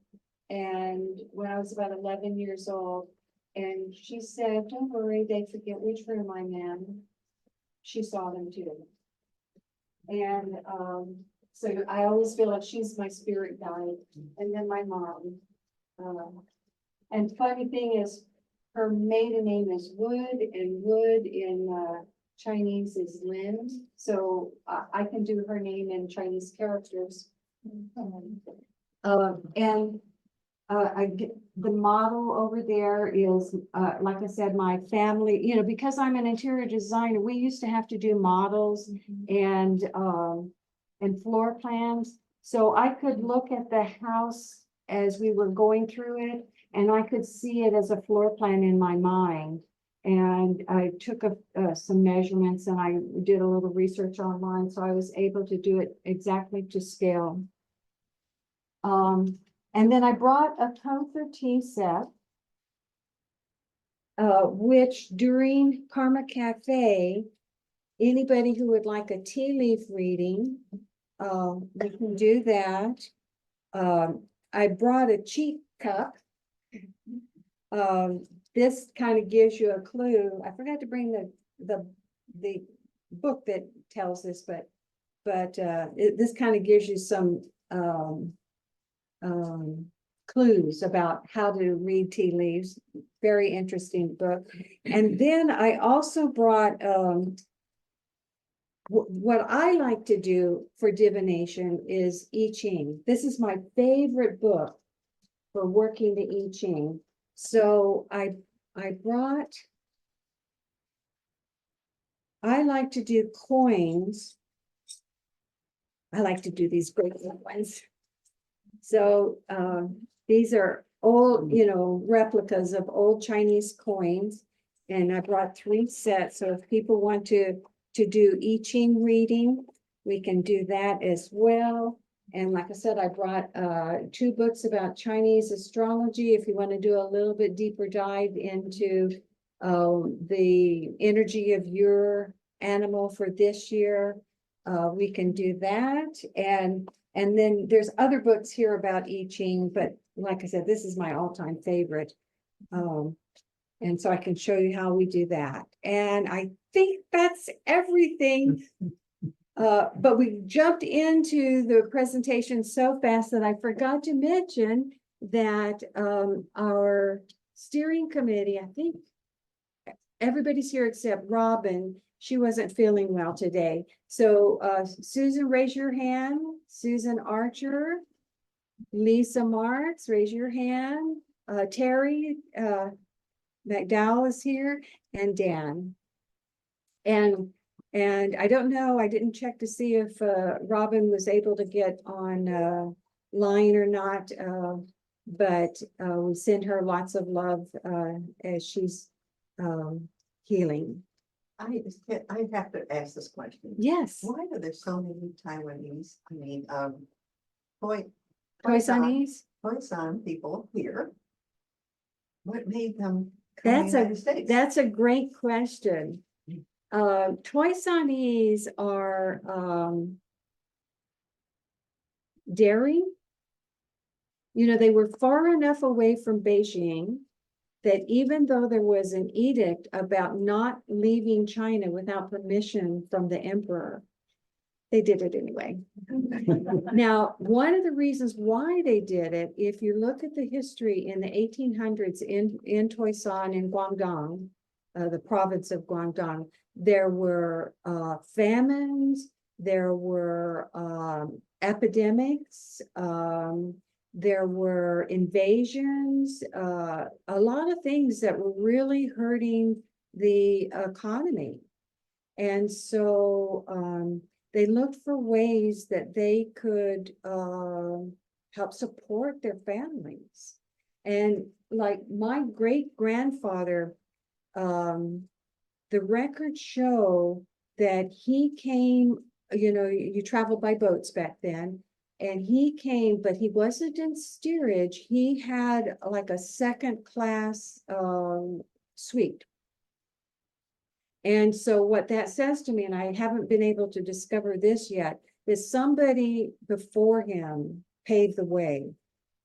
And when I was about 11 years old, and she said, "Don't worry, they forget which room I'm in." She saw them too. And so I always feel like she's my spirit guide. And then my mom. And funny thing is, her maiden name is Wood, and Wood in Chinese is Lin. So I can do her name in Chinese characters. The model over there is, like I said, my family, you know, because I'm an interior designer, we used to have to do models and floor plans. So I could look at the house as we were going through it, and I could see it as a floor plan in my mind. And I took some measurements, and I did a little research online, so I was able to do it exactly to scale. And then I brought a comfort tea set, which during Karma Cafe, anybody who would like a tea leaf reading, we can do that. I brought a cheat cup. This kind of gives you a clue. I forgot to bring the book that tells this, but this kind of gives you some clues about how to read tea leaves. Very interesting book. And then I also brought what I like to do for divination is I Ching. This is my favorite book for working the I Ching. So I like to do coins. I like to do these great ones. So these are old, you know, replicas of old Chinese coins. And I brought 3 sets. So if people want to do I Ching reading, we can do that as well. And like I said, I brought 2 books about Chinese astrology. If you want to do a little bit deeper dive into the energy of your animal for this year, we can do that. And then there's other books here about I Ching, but like I said, this is my all-time favorite. And so I can show you how we do that. And I think that's everything. But we jumped into the presentation so fast that I forgot to mention that our steering committee, I think everybody's here except Robin. She wasn't feeling well today. So Susan, raise your hand. Susan Archer, Lisa Marks, raise your hand. Terry McDowell is here, and Dan. And I don't know, I didn't check to see if Robin was able to get on line or not, but we send her lots of love as she's healing. I have to ask this question. Yes, Why are there so many Taiwanese, Toy Toisanese. people here? What made them come to the United States? That's a great question. Toisanese are daring. You know, they were far enough away from Beijing that even though there was an edict about not leaving China without permission from the emperor, they did it anyway. Now, one of the reasons why they did it, if you look at the history in the 1800s in Toisan in Guangdong, the province of Guangdong, there were famines, there were epidemics, there were invasions, a lot of things that were really hurting the economy. And so they looked for ways that they could help support their families. And like my great-grandfather, the records show that he came, you know, you traveled by boats back then, and he came, but he wasn't in steerage. He had like a second-class suite. And so what that says to me, and I haven't been able to discover this yet, is somebody before him paved the way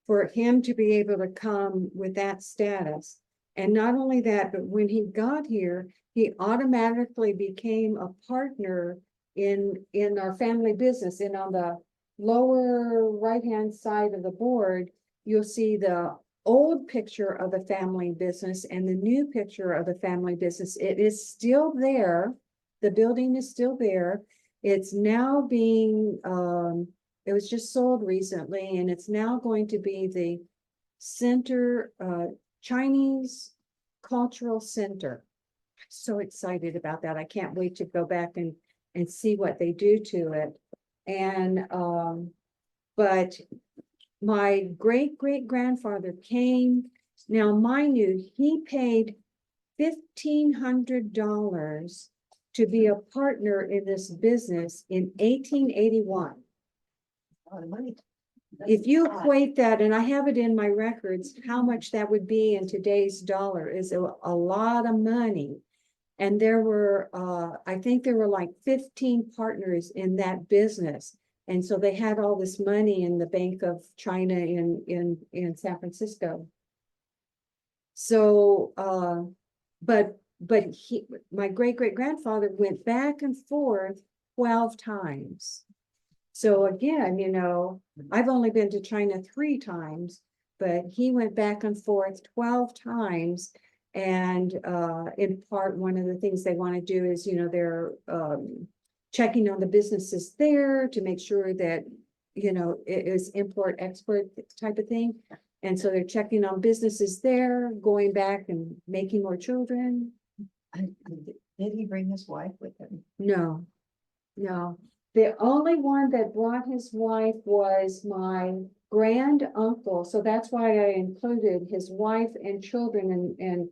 for him to be able to come with that status. And not only that, but when he got here, he automatically became a partner in our family business. And on the lower right-hand side of the board, you'll see the old picture of the family business and the new picture of the family business. It is still there. The building is still there. It's now being, it was just sold recently, and it's now going to be the center, Chinese Cultural Center. So excited about that. I can't wait to go back and see what they do to it. And, but my great-great-grandfather came. Now, mind you, he paid $1,500 to be a partner in this business in 1881. A lot of money. If you equate that, and I have it in my records, how much that would be in today's dollar is a lot of money. And there were, I think there were like 15 partners in that business. And so they had all this money in the Bank of China in San Francisco. So, but my great-great-grandfather went back and forth 12 times. So again, you know, I've only been to China 3 times, but he went back and forth 12 times. And in part, one of the things they want to do is, you know, they're checking on the businesses there to make sure that, you know, it is import-export type of thing. And so they're checking on businesses there, going back and making more children. Did he bring his wife with him? No, no. The only one that brought his wife was my grand uncle. So that's why I included his wife and children, and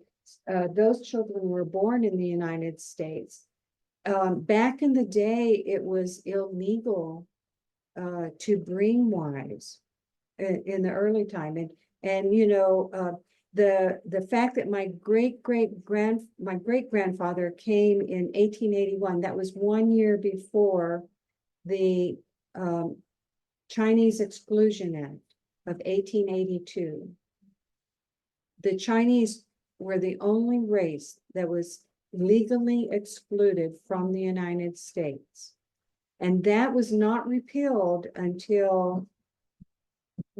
those children were born in the United States. Back in the day, it was illegal to bring wives in the early time. And you know, the fact that my great grandfather came in 1881, that was 1 year before the Chinese Exclusion Act of 1882. The Chinese were the only race that was legally excluded from the United States. And that was not repealed until,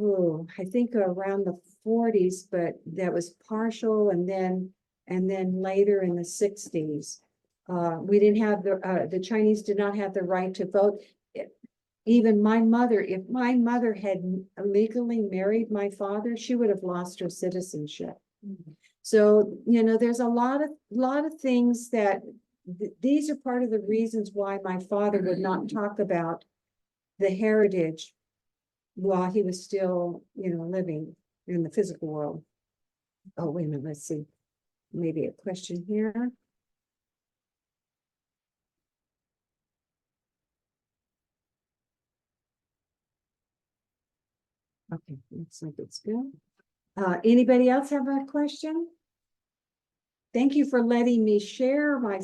I think around the 40s, but that was partial, and then later in the 60s. We didn't have the Chinese did not have the right to vote. Even my mother, if my mother had legally married my father, she would have lost her citizenship. So, you know, there's a lot of things that these are part of the reasons why my father would not talk about the heritage while he was still, you know, living in the physical world. Oh, wait a minute, let's see. Maybe a question here. Okay, looks like it's good. Anybody else have a question? Thank you for letting me share my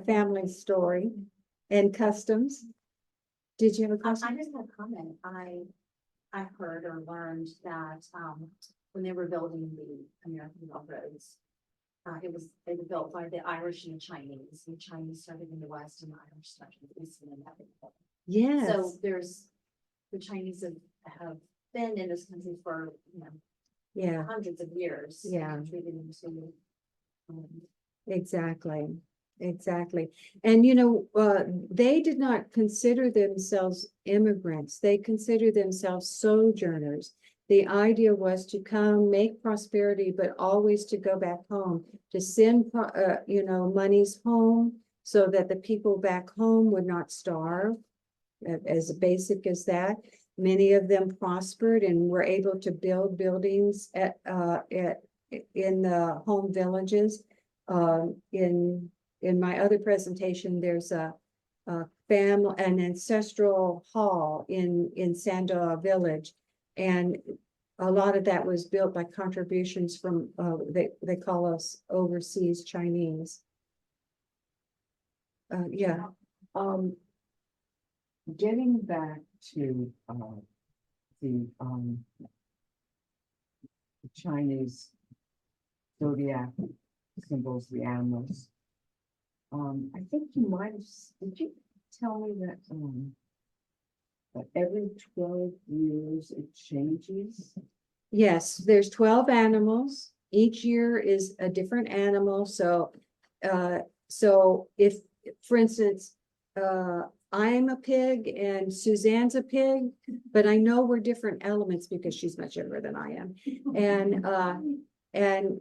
family story and customs. Did you have a I question? just had a comment. I heard or learned that when they were building the American railroads, they were built by the Irish and the Chinese. The Chinese started in the West and the Irish started in the East and then Africa. Yes. So the Chinese have been in this country for, you know, Yeah, hundreds of years. Yeah. Treated them to, exactly. And, you know, they did not consider themselves immigrants. They considered themselves sojourners. The idea was to come, make prosperity, but always to go back home, to send, you know, monies home so that the people back home would not starve, as basic as that. Many of them prospered and were able to build buildings in the home villages. In my other presentation, there's an ancestral hall in Sandoa village, and a lot of that was built by contributions from they call us overseas Chinese. Yeah. Getting back to the Chinese zodiac symbols, the animals. I think you might have, did you tell me that that every 12 years it changes? Yes, there's 12 animals. Each year is a different animal. So if, for instance, I'm a pig and Suzanne's a pig, but I know we're different elements because she's much younger than I am. And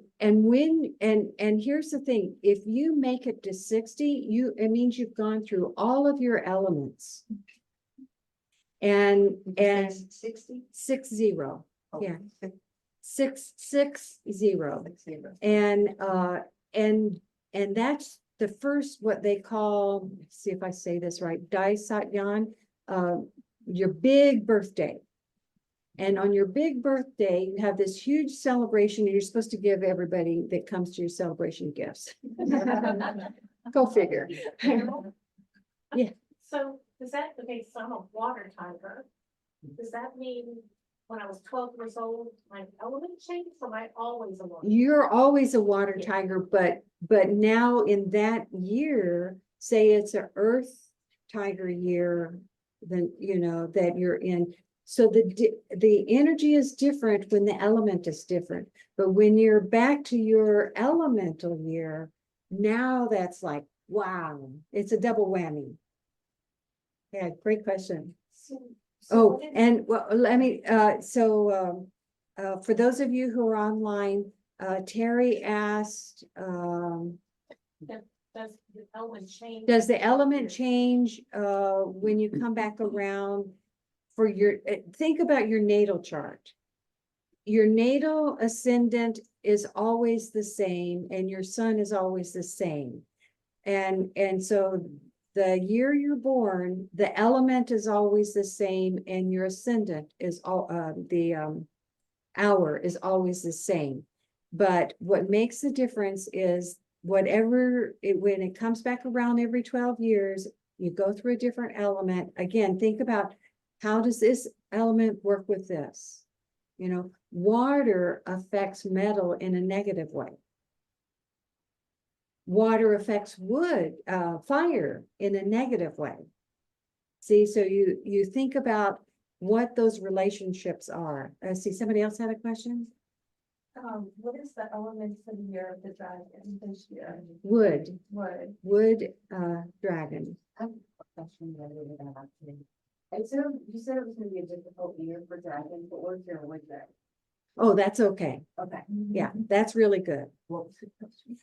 here's the thing, if you make it to 60, it means you've gone through all of your elements. And 60? 60, Oh, yeah. 60. 660. And that's the first, what they call, let's see if I say this right, Dai Satyan, your big birthday. And on your big birthday, you have this huge celebration, and you're supposed to give everybody that comes to your celebration gifts. Go figure. Yeah. So does that, okay, so I'm a water tiger. Does that mean when I was 12 years old, my element changed, or am I always a water? You're always a water tiger, but now in that year, say it's an earth tiger year, then you know that you're in. So the energy is different when the element is different. But when you're back to your elemental year, now that's like, wow, it's a double whammy. Yeah, great question. Oh, and well, let me, for those of you who are online, Terry asked, Does the element change? does the element change when you come back around for your, think about your natal chart. Your natal ascendant is always the same and your sun is always the same. And so the year you're born, the element is always the same and your ascendant is all, the hour is always the same. But what makes the difference is whatever, when it comes back around every 12 years, you go through a different element. Again, think about how does this element work with this? You know, water affects metal in a negative way. Water affects wood, fire in a negative way. See, so you think about what those relationships are. See, somebody else had a question? What is the element for the year of the dragon this year? Wood, Wood. dragon. I have a question related to that actually. And so you said it was gonna be a difficult year for dragons, but what if you're a wood dragon? Oh, that's okay. Okay. Yeah, that's really good. What was the question?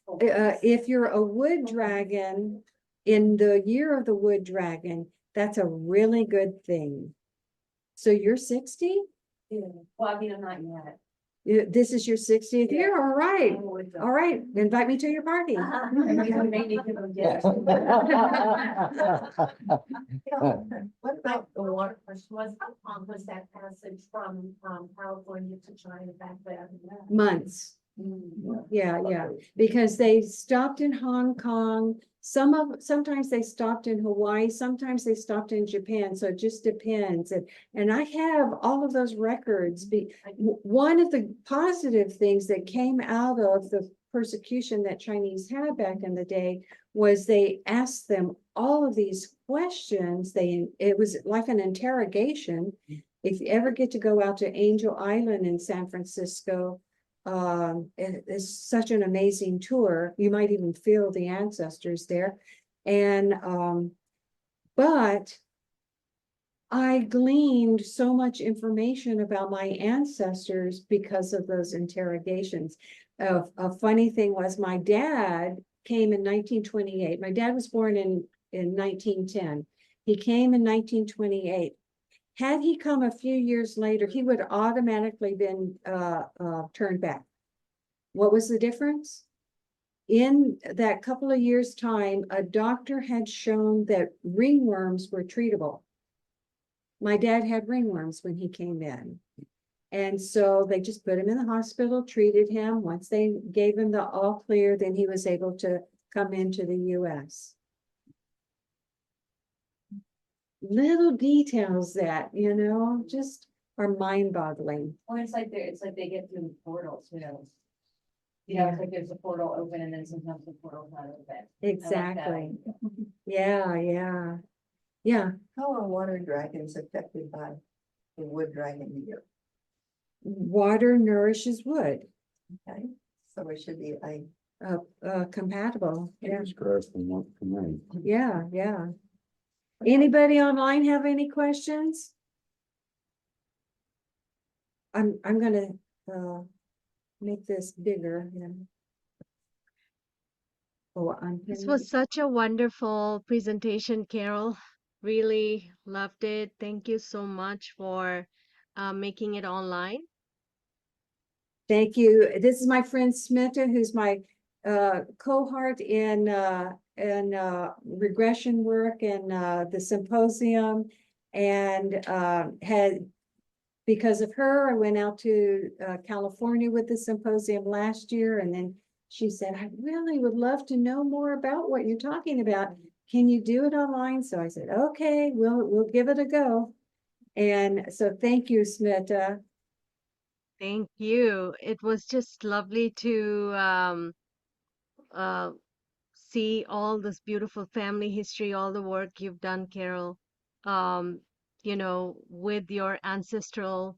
If you're a wood dragon, in the year of the wood dragon, that's a really good thing. So you're 60? Yeah. Well, I mean, I'm not yet. This is your 60th year? All right. I'm a wood All right. Invite me to your party. dragon. Maybe give them gifts. What about the water? Was, how long was that passage from, California to China back there? Months. Yeah, yeah, because they stopped in Hong Kong. Sometimes they stopped in Hawaii, sometimes they stopped in Japan, so it just depends. And I have all of those records. One of the positive things that came out of the persecution that Chinese had back in the day was they asked them all of these questions. It was like an interrogation. If you ever get to go out to Angel Island in San Francisco, it's such an amazing tour. You might even feel the ancestors there. And but I gleaned so much information about my ancestors because of those interrogations. A funny thing was my dad came in 1928. My dad was born in 1910. He came in 1928. Had he come a few years later, he would automatically been turned back. What was the difference? In that couple of years' time, a doctor had shown that ringworms were treatable. My dad had ringworms when he came in. And so they just put him in the hospital, treated him. Once they gave him the all clear, then he was able to come into the US. Little details that, just are mind-boggling. Or it's like they get through portals, you know. You know, it's like there's a portal open and then sometimes the portal's not open. Exactly. Yeah. How are water dragons affected by the wood dragon year? Water nourishes wood. Okay, so it should be like, Compatible. Yeah. It's growth from one to many. Yeah. Anybody online have any questions? I'm gonna make this bigger. Oh, This was such a wonderful presentation, Carol. Really loved it. Thank you so much for making it online. Thank you. This is my friend Smita, who's my cohort in regression work and the symposium, and because of her, I went out to California with the symposium last year, and then she said, I really would love to know more about what you're talking about. Can you do it online? So I said, okay, we'll give it a go. And so thank you, Smita. Thank you. It was just lovely to see all this beautiful family history, all the work you've done, Carol. With your ancestral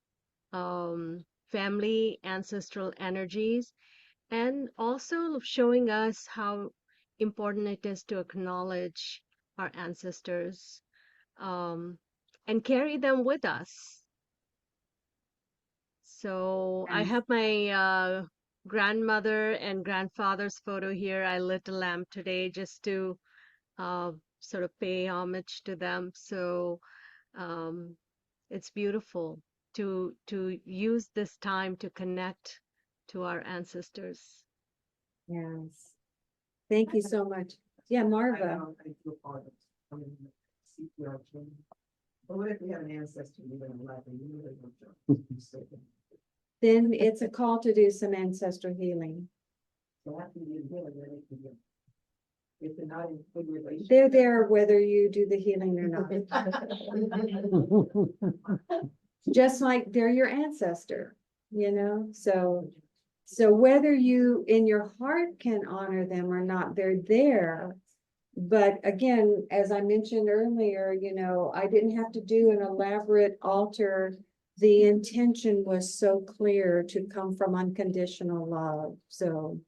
family, ancestral energies, and also showing us how important it is to acknowledge our ancestors and carry them with us. So I have my grandmother and grandfather's photo here. I lit a lamp today just to sort of pay homage to them. So it's beautiful to use this time to connect to our ancestors. Yes. Thank you so much. Yeah, Marva. But what if we have an ancestor you don't love and you really don't know? Then it's a call to do some ancestral healing. So after you really, really good. If they're not in good relationship. They're there whether you do the healing or not. Just like they're your ancestor, you know, so whether you in your heart can honor them or not, they're there. But again, as I mentioned earlier, you know, I didn't have to do an elaborate altar. The intention was so clear to come from unconditional love. So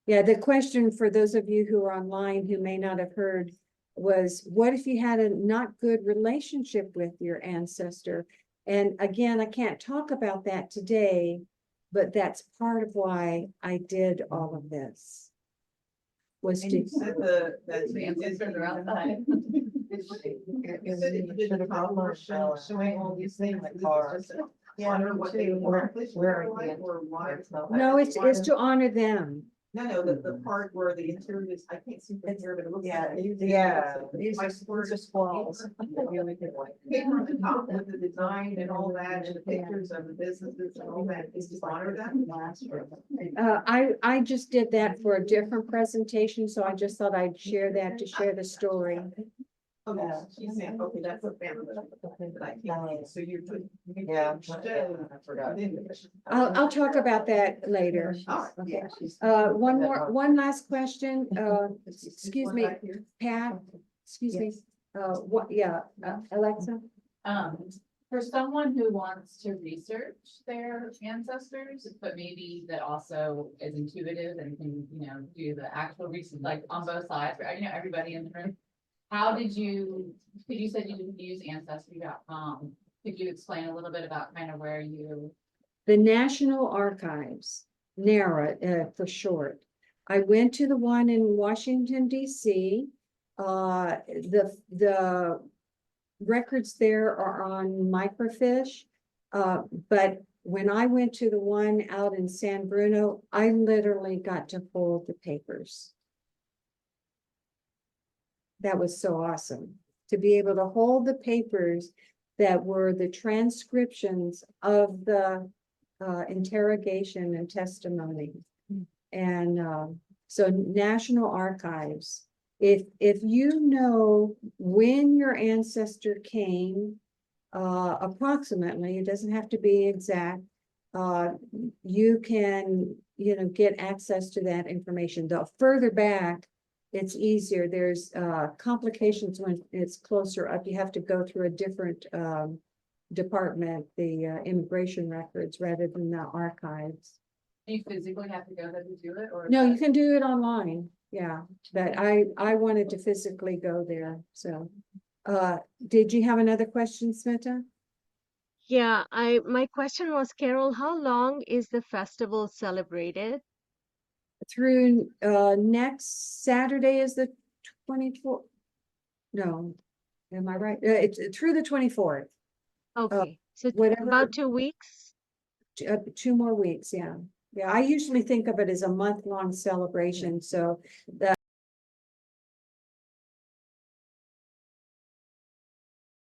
yeah, the question for those of you who are online who may not have heard was, what if you had a not good relationship with your ancestor? And again, I can't talk about that today, but that's part of why I did all of this. Was And to, you said the ancestors are outside. You said that you did the power showing all these things. Like this is just to honor what they accomplished. Where or why? no, it's to honor them. No, the part where the interior is, I can't see from here, but it looks like. These are just walls. Paper on the top with the design and all that, and the pictures of the businesses and all that, is to honor them. I just did that for a different presentation, so I just thought I'd share that to share the story. Okay, she's saying, okay, that's a family. But I can't, so you're. Yeah, I forgot. I'll talk about that later. Okay. One last question, excuse me, Pat, excuse me, Alexa? For someone who wants to research their ancestors, but maybe that also is intuitive and can, you know, do the actual research, like on both sides, right? You know, everybody in the room. How did you, because you said you didn't use ancestry.com. Could you explain a little bit about kind of where you? The National Archives, NARA, for short. I went to the one in Washington, DC. The records there are on microfiche. But when I went to the one out in San Bruno, I literally got to hold the papers. That was so awesome to be able to hold the papers that were the transcriptions of the interrogation and testimony. And so National Archives, if you know when your ancestor came, approximately, it doesn't have to be exact, you can, you know, get access to that information. The further back, it's easier. There's complications when it's closer up. You have to go through a different department, the immigration records, rather than the archives. Do you physically have to go there to do it, or? No, you can do it online. Yeah, but I wanted to physically go there. So, did you have another question, Smita? Yeah, my question was, Carol, how long is the festival celebrated? Through next Saturday is the 24th. No, am I right? It's through the 24th. Okay, so whatever- about 2 weeks. 2 more weeks. Yeah. Yeah. I usually think of it as a month-long celebration. So